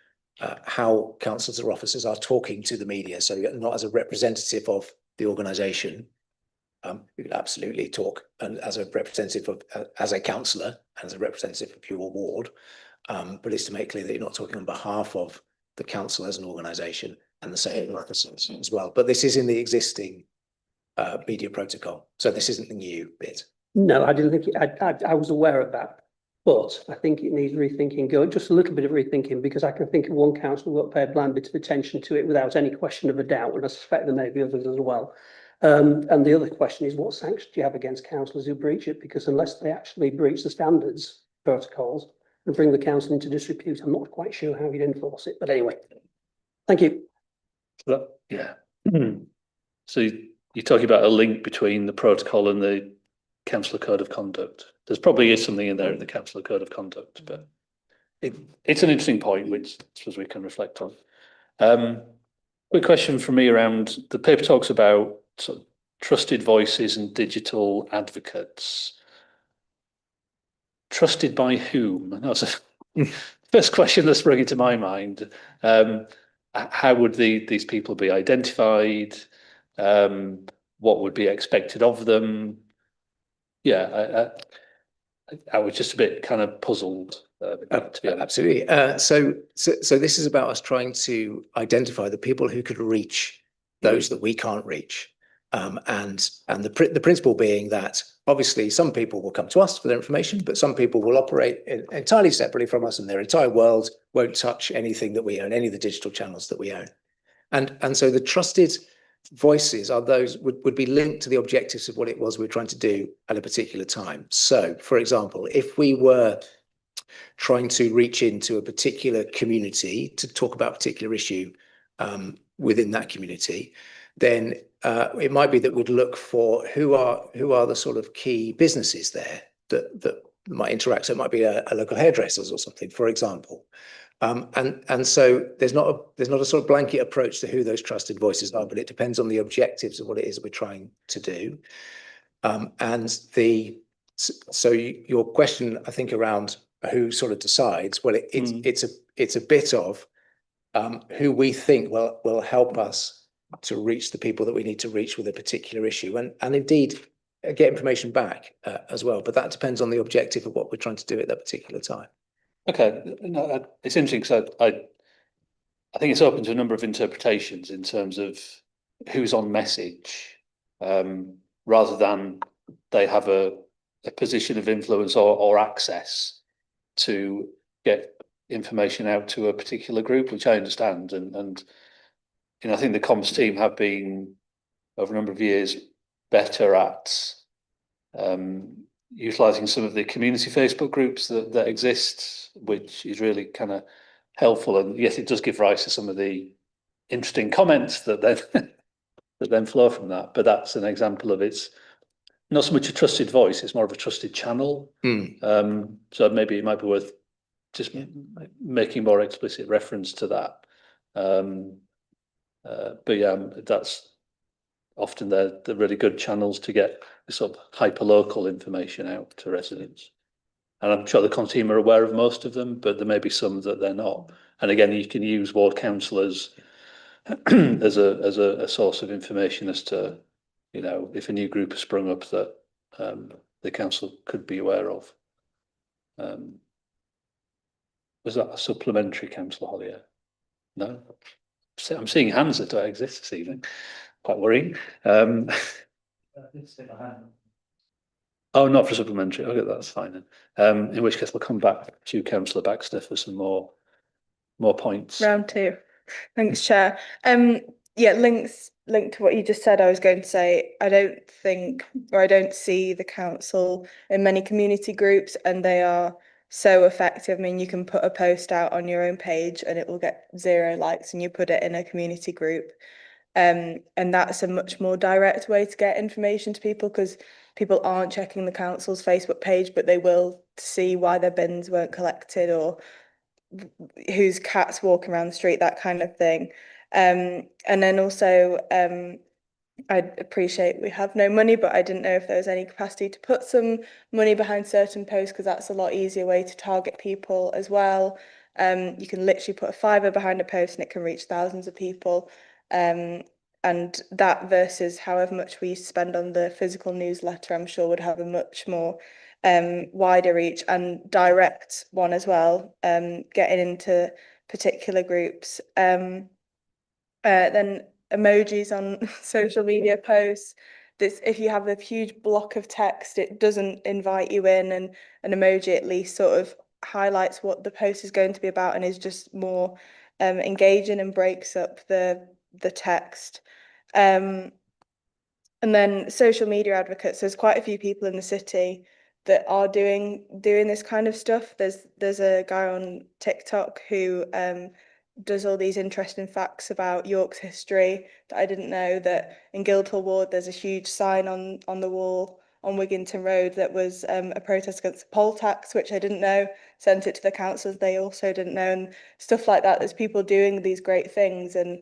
how councillors or officers are talking to the media. So not as a representative of the organisation. You can absolutely talk and as a representative of, as a councillor, as a representative of your ward, but it's to make clear that you're not talking on behalf of the council as an organisation and the same officers as well. But this is in the existing media protocol, so this isn't the new bit. No, I didn't think I was aware of that, but I think it needs rethinking. Just a little bit of rethinking, because I can think of one council who paid a blind bit of attention to it without any question of a doubt, and I suspect there may be others as well. And the other question is, what sanctions do you have against councillors who breach it? Because unless they actually breach the standards protocols and bring the council into disrepute, I'm not quite sure how you'd enforce it. But anyway, thank you. Yeah. So you're talking about a link between the protocol and the councillor code of conduct. There's probably is something in there in the councillor code of conduct, but it's an interesting point, which I suppose we can reflect on. Quick question from me around the paper talks about sort of trusted voices and digital advocates. Trusted by whom? That's the first question that's sprung into my mind. How would these people be identified? What would be expected of them? Yeah, I was just a bit kind of puzzled. To be honest. Absolutely. So this is about us trying to identify the people who could reach those that we can't reach. And the principle being that obviously some people will come to us for their information, but some people will operate entirely separately from us, and their entire world won't touch anything that we own, any of the digital channels that we own. And so the trusted voices are those would be linked to the objectives of what it was we're trying to do at a particular time. So, for example, if we were trying to reach into a particular community to talk about a particular issue within that community, then it might be that we'd look for who are the sort of key businesses there that might interact. So it might be a local hairdressers or something, for example. And so there's not a sort of blanket approach to who those trusted voices are, but it depends on the objectives of what it is that we're trying to do. So your question, I think, around who sort of decides, well, it's a bit of who we think will help us to reach the people that we need to reach with a particular issue, and indeed get information back as well. But that depends on the objective of what we're trying to do at that particular time. Okay, no, it's interesting because I think it's open to a number of interpretations in terms of who's on message, rather than they have a position of influence or access to get information out to a particular group, which I understand, and you know, I think the comms team have been over a number of years better at utilising some of the community Facebook groups that exist, which is really kind of helpful. And yes, it does give rise to some of the interesting comments that then that then flow from that. But that's an example of it's not so much a trusted voice; it's more of a trusted channel. So maybe it might be worth just making more explicit reference to that. But yeah, that's often they're really good channels to get sort of hyper-local information out to residents. And I'm sure the team are aware of most of them, but there may be some that they're not. And again, you can use ward councillors as a source of information as to, you know, if a new group has sprung up that the council could be aware of. Was that a supplementary, Councillor Hollier? No? I'm seeing hands that don't exist this evening. Quite worrying. Oh, not for supplementary. Okay, that's fine then. In which case we'll come back to Councillor Baxter for some more points. Round two. Thanks, Chair. Yeah, linked to what you just said, I was going to say, I don't think, or I don't see the council in many community groups, and they are so effective. I mean, you can put a post out on your own page and it will get 0 likes, and you put it in a community group. And that's a much more direct way to get information to people, because people aren't checking the council's Facebook page, but they will see why their bins weren't collected or whose cats walking around the street, that kind of thing. And then also, I appreciate we have no money, but I didn't know if there was any capacity to put some money behind certain posts, because that's a lot easier way to target people as well. You can literally put a £5 behind a post and it can reach thousands of people. And that versus however much we spend on the physical newsletter, I'm sure would have a much more wider reach and direct one as well, getting into particular groups. Then emojis on social media posts. This, if you have a huge block of text, it doesn't invite you in, and an emoji at least sort of highlights what the post is going to be about and is just more engaging and breaks up the text. And then social media advocates, there's quite a few people in the city that are doing this kind of stuff. There's a guy on TikTok who does all these interesting facts about York's history that I didn't know, that in Guildhall Ward there's a huge sign on the wall on Wigginton Road that was a protest against the poll tax, which I didn't know, sent it to the councils, they also didn't know, and stuff like that. There's people doing these great things, and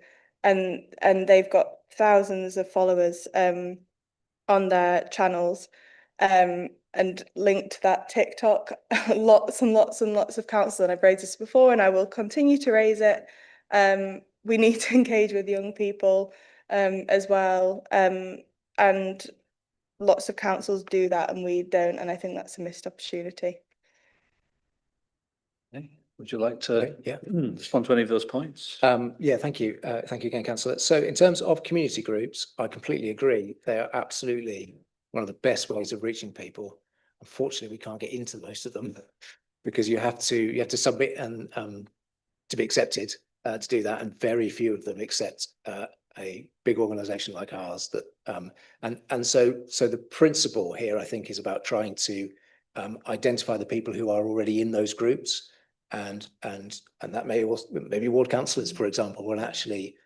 they've got thousands of followers on their channels. And linked to that TikTok, lots and lots and lots of councils, and I've raised this before and I will continue to raise it. We need to engage with young people as well, and lots of councils do that and we don't, and I think that's a missed opportunity. Okay. Would you like to respond to any of those points? Yeah, thank you. Thank you again, Councillor. So in terms of community groups, I completely agree. They are absolutely one of the best ways of reaching people. Unfortunately, we can't get into most of them because you have to submit and to be accepted to do that, and very few of them accept a big organisation like ours. That and so the principle here, I think, is about trying to identify the people who are already in those groups, and that may also, maybe ward councillors, for example, will actually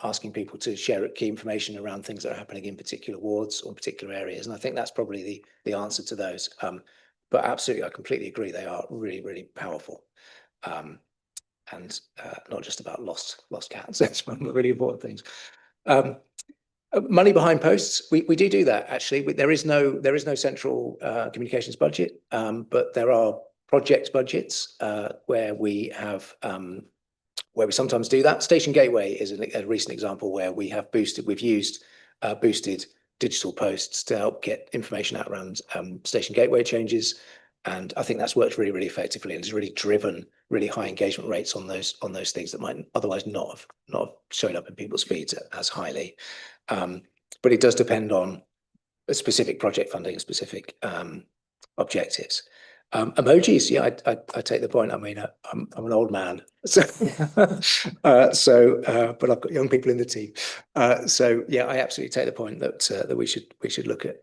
asking people to share key information around things that are happening in particular wards or particular areas. And I think that's probably the answer to those. But absolutely, I completely agree. They are really, really powerful. And not just about lost cats. That's one of the really important things. Money behind posts. We do that, actually. There is no central communications budget, but there are project budgets where we have where we sometimes do that. Station Gateway is a recent example where we've used boosted digital posts to help get information out around Station Gateway changes. And I think that's worked really, really effectively, and has really driven really high engagement rates on those things that might otherwise not have shown up in people's feeds as highly. But it does depend on a specific project funding, specific objectives. Emojis, yeah, I take the point. I mean, I'm an old man, so but I've got young people in the team. So yeah, I absolutely take the point that that we should look at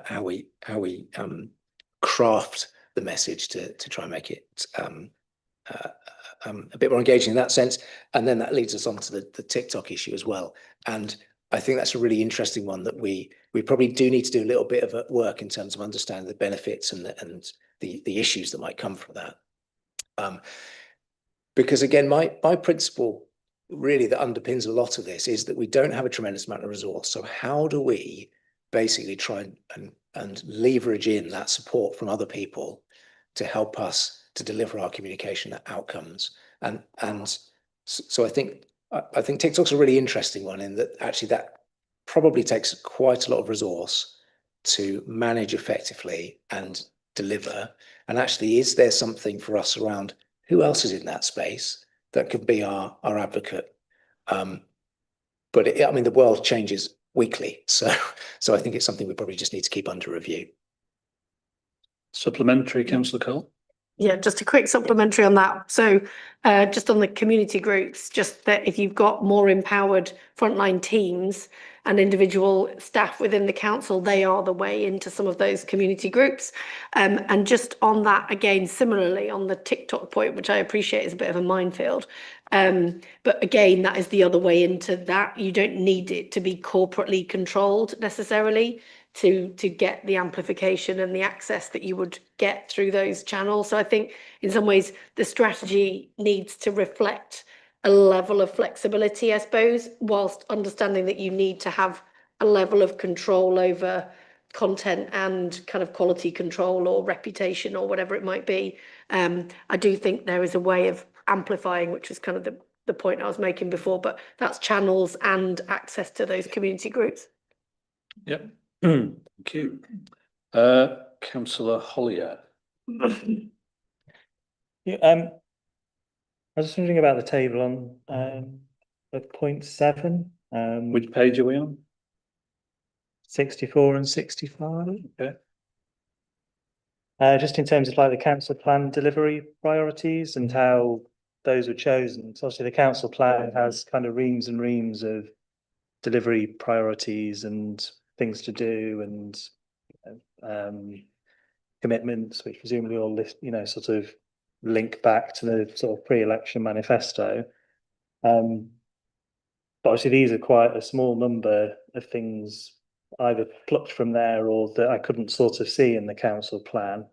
how we craft the message to try and make it a bit more engaging in that sense. And then that leads us on to the TikTok issue as well. And I think that's a really interesting one that we probably do need to do a little bit of work in terms of understanding the benefits and the issues that might come from that. Because again, my principle really that underpins a lot of this is that we don't have a tremendous amount of resource. So how do we basically try and leverage in that support from other people to help us to deliver our communication outcomes? And so I think TikTok's a really interesting one in that actually that probably takes quite a lot of resource to manage effectively and deliver. And actually, is there something for us around who else is in that space that could be our advocate? But I mean, the world changes weekly, so I think it's something we probably just need to keep under review. Supplementary, Councillor Cole. Yeah, just a quick supplementary on that. So just on the community groups, just that if you've got more empowered frontline teams and individual staff within the council, they are the way into some of those community groups. And just on that, again, similarly on the TikTok point, which I appreciate is a bit of a minefield. But again, that is the other way into that. You don't need it to be corporately controlled necessarily to get the amplification and the access that you would get through those channels. So I think in some ways the strategy needs to reflect a level of flexibility, I suppose, whilst understanding that you need to have a level of control over content and kind of quality control or reputation or whatever it might be. I do think there is a way of amplifying, which is kind of the point I was making before, but that's channels and access to those community groups. Yep. Thank you. Councillor Hollier. Yeah, I was just wondering about the table on point 7. Which page are we on? 64 and 65. Okay. Just in terms of like the council plan delivery priorities and how those were chosen. So obviously the council plan has kind of reams and reams of delivery priorities and things to do and commitments, which presumably all list, sort of link back to the sort of pre-election manifesto. But obviously these are quite a small number of things either plucked from there or that I couldn't sort of see in the council plan.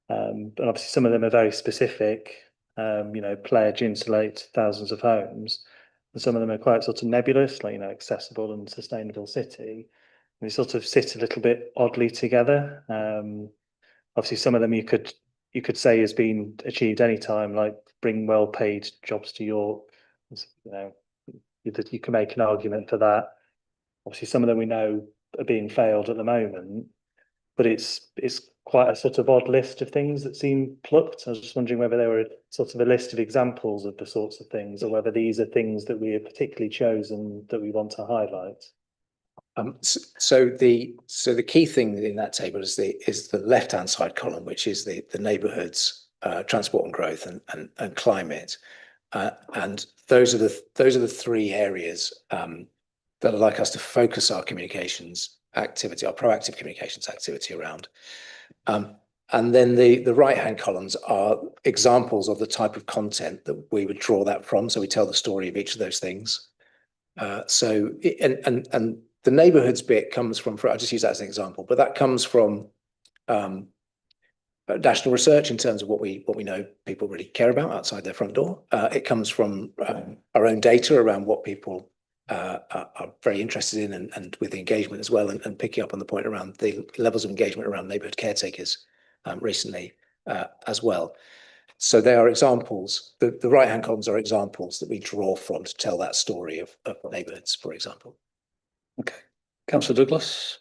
But obviously some of them are very specific, pledge, insulate thousands of homes. And some of them are quite sort of nebulous, like, accessible and sustainable city. And they sort of sit a little bit oddly together. Obviously some of them you could say has been achieved anytime, like bring well-paid jobs to York. You can make an argument for that. Obviously some of them we know are being failed at the moment, but it's quite a sort of odd list of things that seem plucked. I was just wondering whether there were sort of a list of examples of the sorts of things, or whether these are things that we have particularly chosen that we want to highlight. So the key thing in that table is the left-hand side column, which is the neighbourhoods, transport and growth, and climate, and those are the 3 areas that I'd like us to focus our communications activity, our proactive communications activity around. And then the right-hand columns are examples of the type of content that we would draw that from. So we tell the story of each of those things. And the neighbourhoods bit comes from, I'll just use that as an example, but that comes from national research in terms of what we know people really care about outside their front door. It comes from our own data around what people are very interested in and with engagement as well, and picking up on the point around the levels of engagement around neighbourhood caretakers recently as well. So they are examples. The right-hand columns are examples that we draw from to tell that story of neighbourhoods, for example. Okay. Councillor Douglas.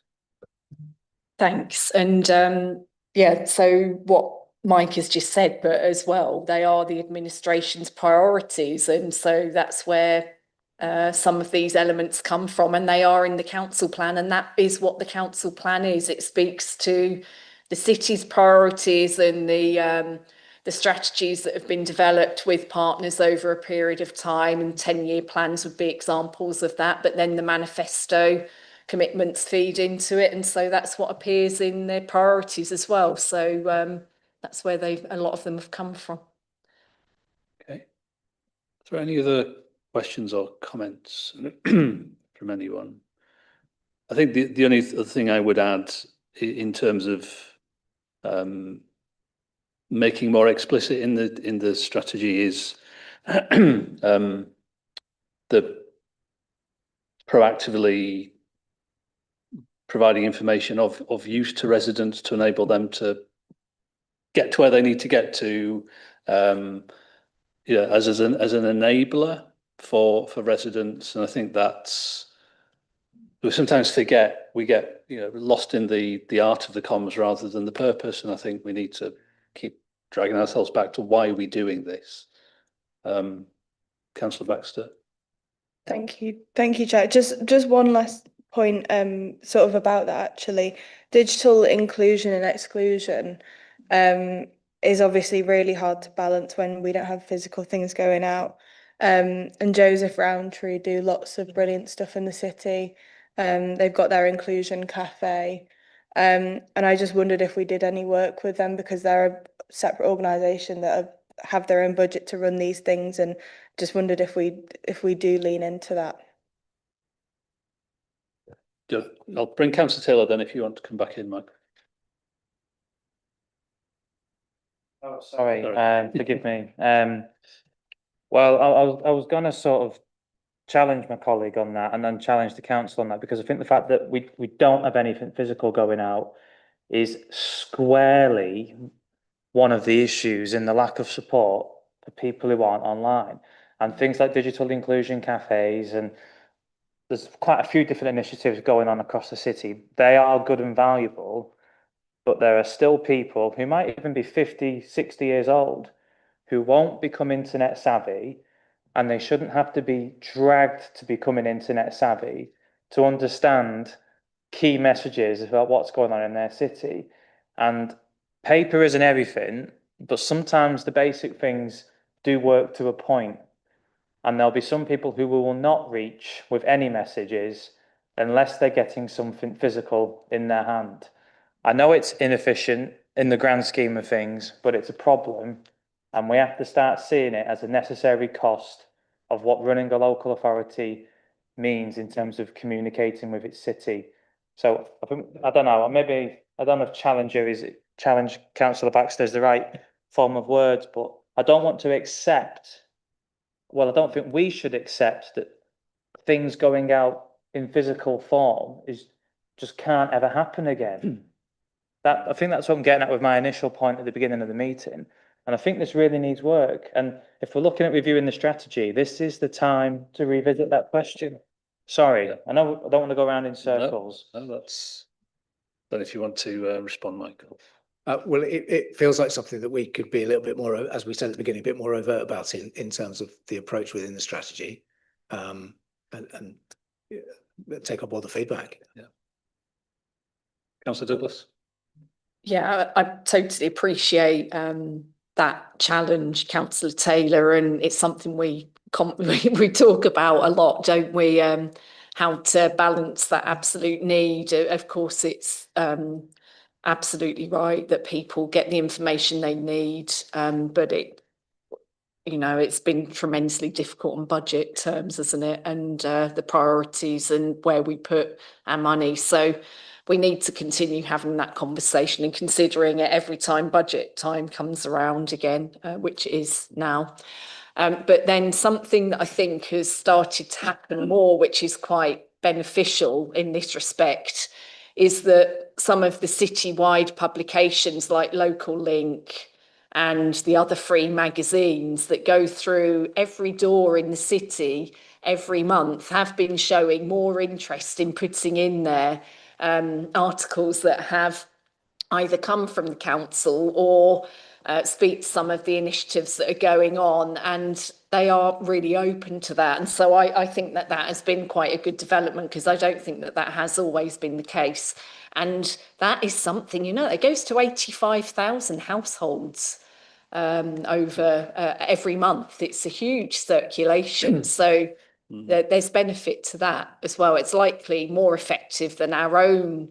Thanks. And so what Mike has just said, but as well, they are the administration's priorities. And so that's where some of these elements come from, and they are in the council plan, and that is what the council plan is. It speaks to the city's priorities and the strategies that have been developed with partners over a period of time, and 10-year plans would be examples of that. But then the manifesto commitments feed into it, and so that's what appears in their priorities as well. So that's where a lot of them have come from. Okay. Are there any other questions or comments from anyone? I think the only other thing I would add in terms of making more explicit in the strategy is the proactively providing information of use to residents to enable them to get to where they need to get to, as an enabler for residents. And I think that's, we sometimes forget, we get lost in the art of the comms rather than the purpose. And I think we need to keep dragging ourselves back to why are we doing this. Councillor Baxter. Thank you, Chair. Just one last point, sort of about that actually. Digital inclusion and exclusion is obviously really hard to balance when we don't have physical things going out. And Joseph Rowntree do lots of brilliant stuff in the city. They've got their inclusion cafe. And I just wondered if we did any work with them, because they're a separate organisation that have their own budget to run these things, and just wondered if we do lean into that. I'll bring Councillor Taylor then if you want to come back in, Mike. Oh, sorry, forgive me. Well, I was going to sort of challenge my colleague on that and then challenge the council on that, because I think the fact that we don't have anything physical going out is squarely one of the issues in the lack of support for people who aren't online. And things like digital inclusion cafes, and there's quite a few different initiatives going on across the city. They are good and valuable, but there are still people who might even be 50, 60 years old who won't become internet savvy, and they shouldn't have to be dragged to becoming internet savvy to understand key messages about what's going on in their city. And paper isn't everything, but sometimes the basic things do work to a point. And there'll be some people who we will not reach with any messages unless they're getting something physical in their hand. I know it's inefficient in the grand scheme of things, but it's a problem. And we have to start seeing it as a necessary cost of what running a local authority means in terms of communicating with its city. So I don't know, maybe, I don't know if challenge Councillor Baxter is the right form of words, but I don't want to accept, well, I don't think we should accept that things going out in physical form just can't ever happen again. I think that's what I'm getting at with my initial point at the beginning of the meeting. And I think this really needs work. And if we're looking at reviewing the strategy, this is the time to revisit that question. Sorry, I know I don't want to go around in circles. No, that's, then if you want to respond, Michael. Well, it feels like something that we could be a little bit more, as we said at the beginning, a bit more overt about in terms of the approach within the strategy, and take up all the feedback. Yeah. Councillor Douglas. Yeah, I totally appreciate that challenge, Councillor Taylor, and it's something we talk about a lot, don't we? How to balance that absolute need. Of course, it's absolutely right that people get the information they need, but it's been tremendously difficult on budget terms, isn't it? And the priorities and where we put our money. So we need to continue having that conversation and considering it every time budget time comes around again, which it is now. But then something that I think has started to happen more, which is quite beneficial in this respect, is that some of the citywide publications like Local Link and the other free magazines that go through every door in the city every month have been showing more interest in putting in there articles that have either come from the council or speak to some of the initiatives that are going on, and they are really open to that. And so I think that has been quite a good development, because I don't think that has always been the case. And that is something, it goes to 85,000 households over every month. It's a huge circulation. So there's benefit to that as well. It's likely more effective than our own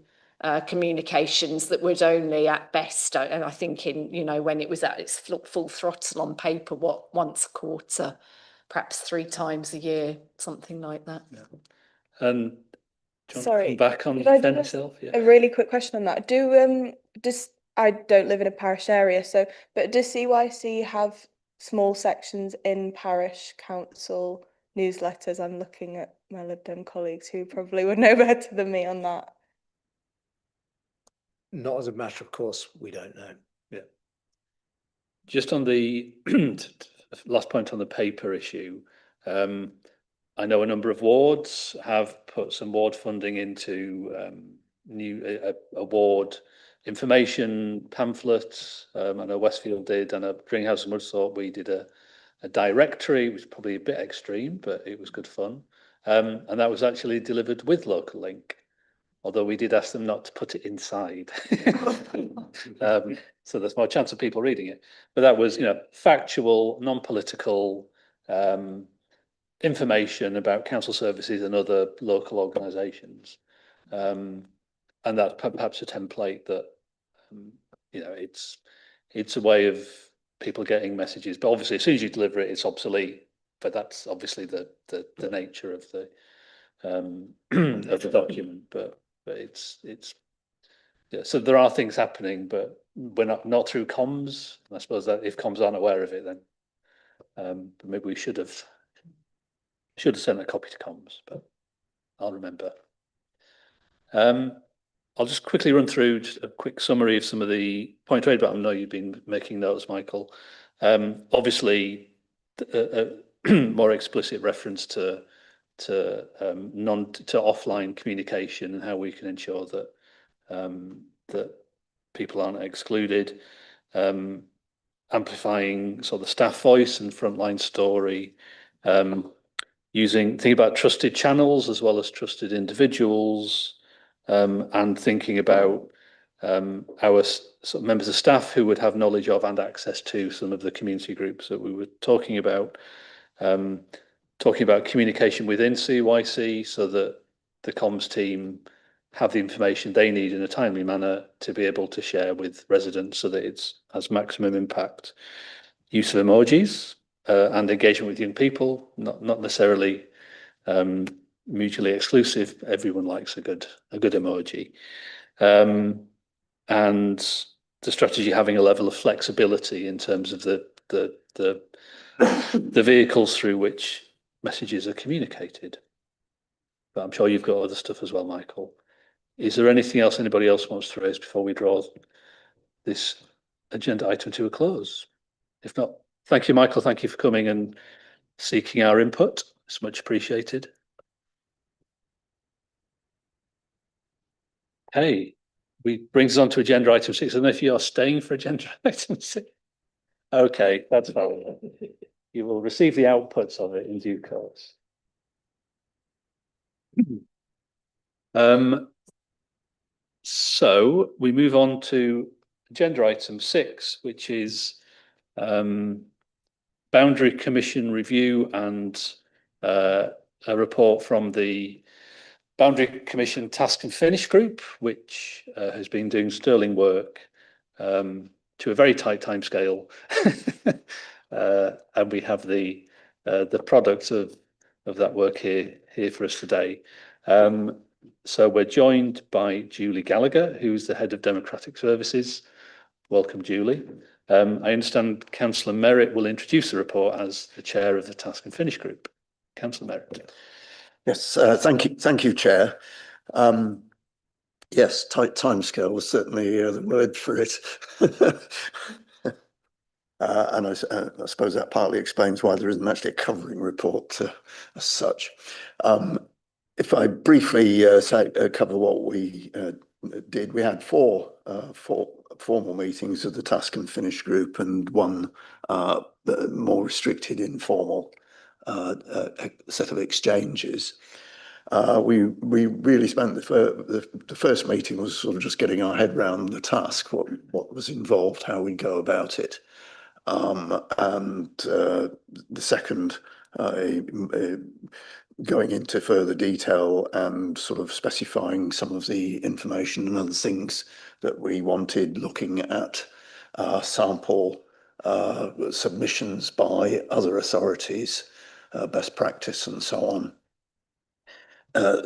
communications that would only at best, and I think when it was at its full throttle on paper, once a quarter, perhaps 3 times a year, something like that. Yeah. And do you want to Sorry, come back on could I Fen just itself? Yeah. a really quick question on that. I don't live in a parish area, but does CYC have small sections in parish council newsletters? I'm looking at my Lib Dem colleagues who probably would know better than me on that. Not as a matter of course, we don't know. Yeah. Just on the last point on the paper issue, I know a number of wards have put some ward funding into new award information pamphlets. I know Westfield did, and Dringhouse and Woodthorpe we did a directory, which is probably a bit extreme, but it was good fun. And that was actually delivered with local link, although we did ask them not to put it inside. So there's more chance of people reading it. But that was, factual, non-political information about council services and other local organisations. And that's perhaps a template that, it's a way of people getting messages. But obviously, as soon as you deliver it, it's obsolete. But that's obviously the nature of the of the document. But it's yeah. So there are things happening, but we're not through comms. And I suppose that if comms aren't aware of it, then maybe we should have sent a copy to comms. But I'll remember. I'll just quickly run through just a quick summary of some of the points made, but I know you've been making notes, Michael. Obviously, more explicit reference to offline communication and how we can ensure that that people aren't excluded. Amplifying sort of the staff voice and frontline story. Thinking about trusted channels as well as trusted individuals. And thinking about our sort of members of staff who would have knowledge of and access to some of the community groups that we were talking about. Talking about communication within CYC so that the comms team have the information they need in a timely manner to be able to share with residents so that it has maximum impact. Use of emojis and engagement with young people, not necessarily mutually exclusive. Everyone likes a good emoji, and the strategy having a level of flexibility in terms of the vehicles through which messages are communicated. But I'm sure you've got other stuff as well, Michael. Is there anything else anybody else wants to raise before we draw this agenda item to a close? If not, thank you, Michael. Thank you for coming and seeking our input. It's much appreciated. Hey, brings us on to agenda item 6. I don't know if you're staying for agenda item 6. Okay, that's fine. You will receive the outputs of it in due course. So we move on to agenda item 6, which is Boundary Commission review and a report from the Boundary Commission Task and Finish Group, which has been doing sterling work to a very tight timescale, and we have the products of that work here for us today. So we're joined by Julie Gallagher, who's the head of Democratic Services. Welcome, Julie. I understand Councillor Merritt will introduce the report as the chair of the Task and Finish Group. Councillor Merritt. Yes, thank you, Chair. Yes, tight timescale was certainly the word for it. And I suppose that partly explains why there isn't actually a covering report as such. If I briefly cover what we did, we had four formal meetings of the Task and Finish Group and one more restricted informal set of exchanges. We really spent the first meeting was sort of just getting our head around the task, what was involved, how we go about it, and the second going into further detail and sort of specifying some of the information and other things that we wanted, looking at sample submissions by other authorities, best practice and so on.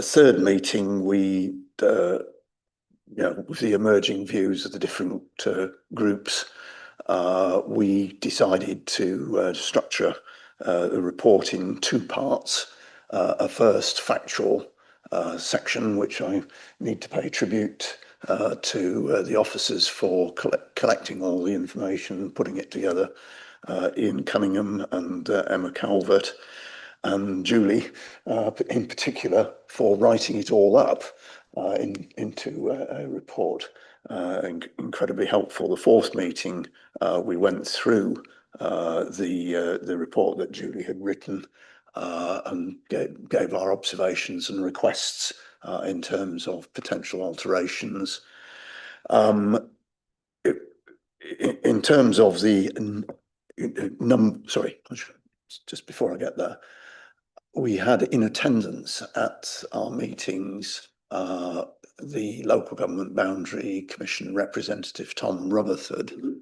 Third meeting, we, with the emerging views of the different groups, we decided to structure the report in two parts. A first factual section, which I need to pay tribute to the officers for collecting all the information, putting it together, Ian Cunningham and Emma Calvert, and Julie in particular for writing it all up into a report. Incredibly helpful. The fourth meeting, we went through the report that Julie had written and gave our observations and requests in terms of potential alterations. In terms of the just before I get there, we had in attendance at our meetings the Local Government Boundary Commission representative Tom Rutherford, who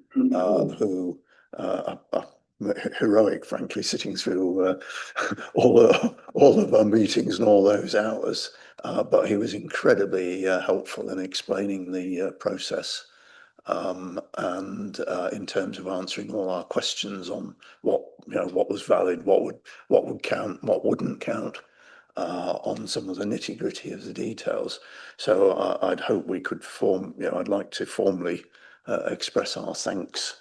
heroic, frankly, sitting through all of our meetings and all those hours, but he was incredibly helpful in explaining the process. And in terms of answering all our questions on what was valid, what would count, what wouldn't count, on some of the nitty gritty of the details. So I'd hope we could I'd like to formally express our thanks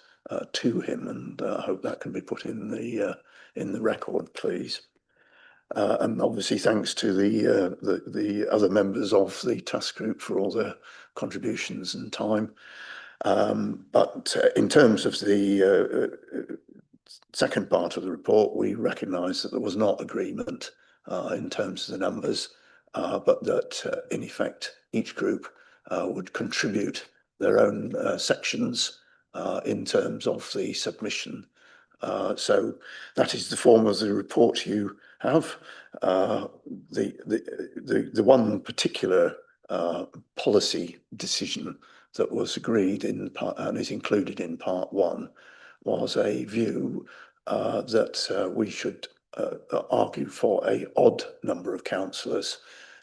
to him, and hope that can be put in the record, please. And obviously thanks to the other members of the task group for all their contributions and time. But in terms of the second part of the report, we recognise that there was not agreement in terms of the numbers, but that in effect each group would contribute their own sections in terms of the submission. So that is the form of the report you have. The one particular policy decision that was agreed in part and is included in part one was a view that we should argue for an odd number of councillors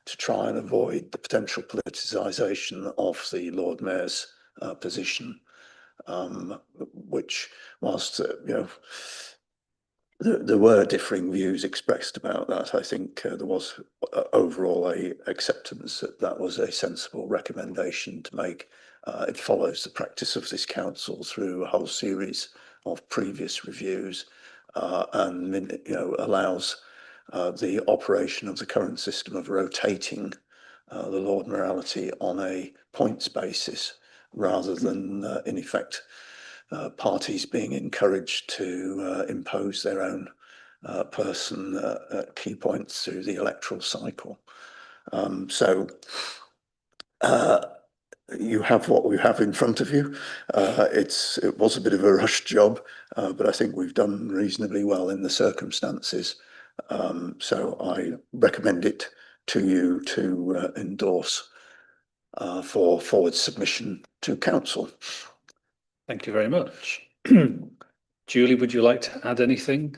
to try and avoid the potential politicisation of the Lord Mayor's position, which, whilst there were differing views expressed about that, I think there was overall a acceptance that that was a sensible recommendation to make. It follows the practice of this council through a whole series of previous reviews, and allows the operation of the current system of rotating the Lord Mayoralty on a points basis, rather than in effect parties being encouraged to impose their own person at key points through the electoral cycle. So you have what we have in front of you. It was a bit of a rush job, but I think we've done reasonably well in the circumstances. So I recommend it to you to endorse for forward submission to council. Thank you very much. Julie, would you like to add anything?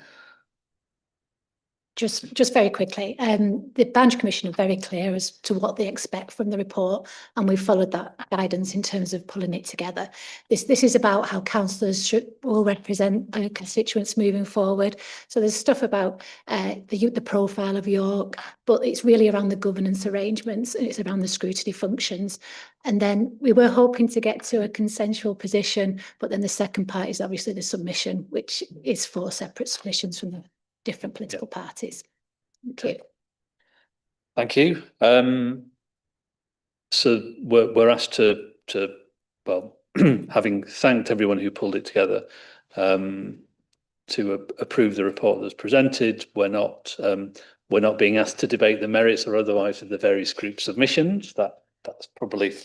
Just very quickly, the Boundary Commission are very clear as to what they expect from the report, and we've followed that guidance in terms of pulling it together. This is about how councillors will represent their constituents moving forward. So there's stuff about the profile of York, but it's really around the governance arrangements, and it's around the scrutiny functions. And then we were hoping to get to a consensual position, but then the second part is obviously the submission, which is 4 separate submissions from the different political parties. Thank you. Thank you. So we're asked to well, having thanked everyone who pulled it together, to approve the report that's presented. We're not being asked to debate the merits or otherwise of the various group submissions. That's probably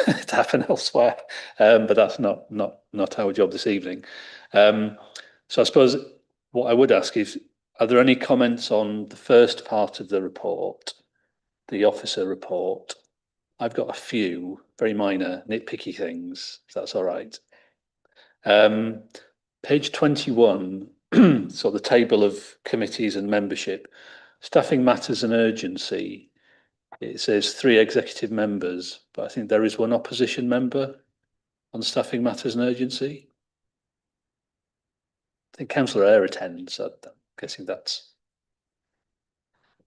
to happen elsewhere, but that's not our job this evening. So I suppose what I would ask is, Are there any comments on the first part of the report, the officer report? I've got a few very minor, nitpicky things, if that's all right. Page 21, so the table of committees and membership, staffing matters and urgency. It says 3 executive members, but I think there is 1 opposition member on staffing matters and urgency. I think Councillor Eyre attends, so I'm guessing that's.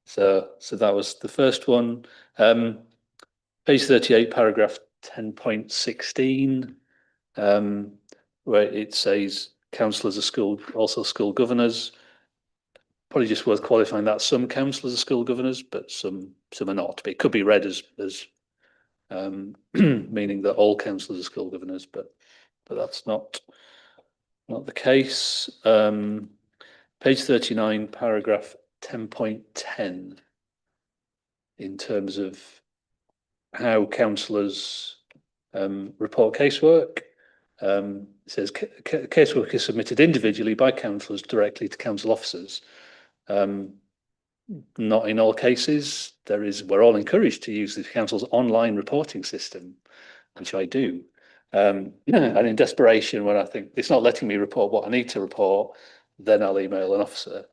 So that was the first one. Page 38, paragraph 10.16, where it says councillors are also school governors. Probably just worth qualifying that some councillors are school governors, but some are not. But it could be read as meaning that all councillors are school governors, but that's not the case. Page 39, paragraph 10.10, in terms of how councillors report casework. It says casework is submitted individually by councillors directly to council officers. Not in all cases. We're all encouraged to use the council's online reporting system, which I do. And in desperation, when I think it's not letting me report what I need to report, then I'll email an officer.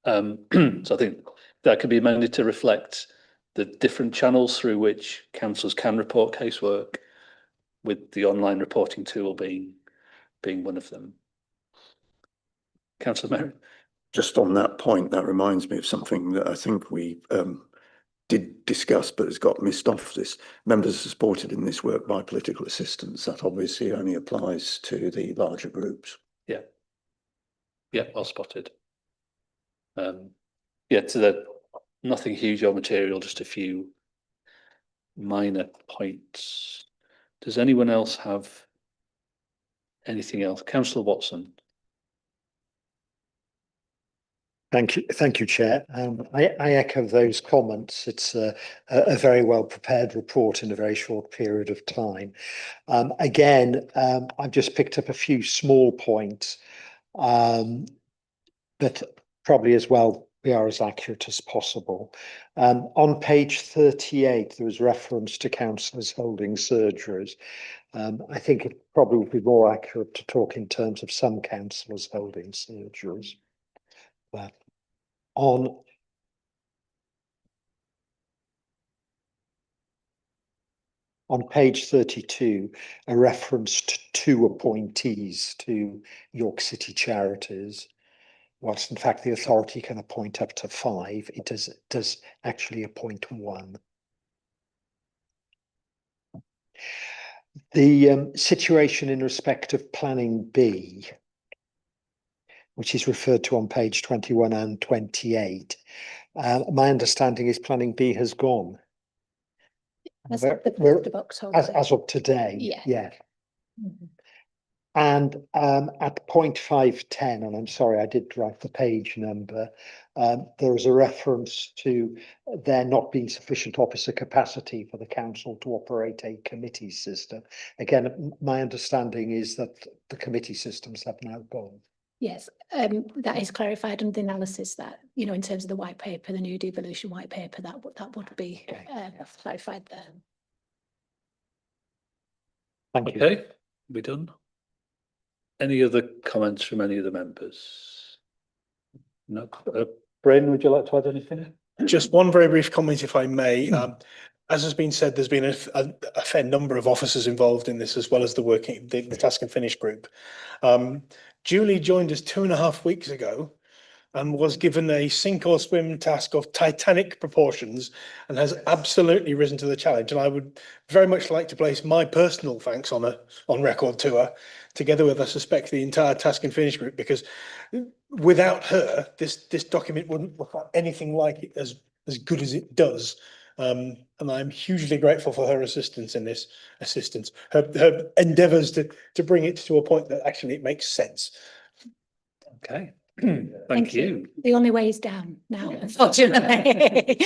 So I think that could be amended to reflect the different channels through which councillors can report casework, with the online reporting tool being one of them. Councillor Merritt. Just on that point, that reminds me of something that I think we did discuss, but has got missed off. This members are supported in this work by political assistants. That obviously only applies to the larger groups. Yeah, well spotted. Yeah, so nothing huge or material, just a few minor points. Does anyone else have anything else? Councillor Watson. Thank you, Chair. I echo those comments. It's a very well prepared report in a very short period of time. Again, I've just picked up a few small points, but probably as well we are as accurate as possible. On page 38, there was reference to councillors holding surgeries. I think it probably would be more accurate to talk in terms of some councillors holding surgeries. But on page 32, a reference to 2 appointees to York City Charities. Whilst in fact the authority can appoint up to 5, it does actually appoint 1. The situation in respect of Planning B, which is referred to on page 21 and 28, my understanding is Planning B has gone. As of the 1st of October. As of today, yeah. Mm-hmm. And at point 510, and I'm sorry, I did write the page number, there is a reference to there not being sufficient officer capacity for the council to operate a committee system. Again, my understanding is that the committee systems have now gone. Yes, that is clarified in the analysis that, you know, in terms of the white paper, the new devolution white paper, that would be clarified there. Thank you. Okay, we done? Any other comments from any of the members? No. Bryn, would you like to add anything? Just one very brief comment, if I may. As has been said, there's been a fair number of officers involved in this, as well as the task and finish group. Julie joined us 2.5 weeks ago and was given a sink or swim task of titanic proportions and has absolutely risen to the challenge. And I would very much like to place my personal thanks on record to her, together with, I suspect, the entire task and finish group, because without her, this document wouldn't look like anything like it as good as it does. And I'm hugely grateful for her assistance in this, her endeavours to bring it to a point that actually it makes sense. Okay. Thank you. The only way is down now, unfortunately.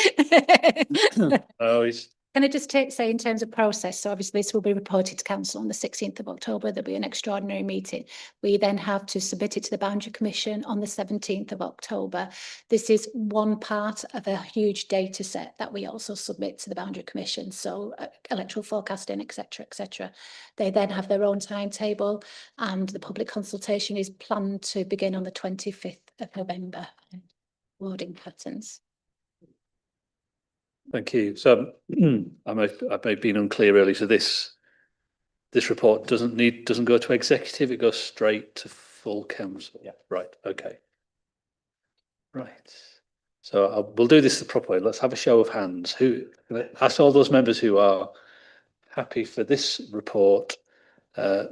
Oh, he's Can I just say in terms of process, so obviously this will be reported to council on the 16th of October, there'll be an extraordinary meeting. We then have to submit it to the Boundary Commission on the 17th of October. This is one part of a huge data set that we also submit to the Boundary Commission, so electoral forecasting, etc., etc. They then have their own timetable, and the public consultation is planned to begin on the 25th of November. Wording patterns. Thank you. So I may have been unclear earlier. So this report doesn't go to executive, it goes straight to full council. Yeah. Right. Okay. Right. So we'll do this the proper way. Let's have a show of hands. Who ask all those members who are happy for this report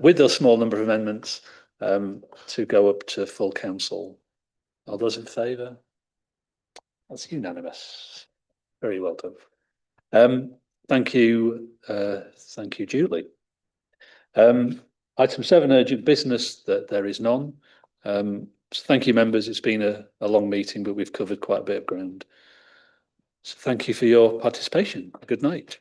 with those small number of amendments to go up to full council. All those in favour? That's unanimous. Very well done. Thank you, Julie. Item 7, urgent business, that there is none. So thank you, members. It's been a long meeting, but we've covered quite a bit of ground. So thank you for your participation. Good night.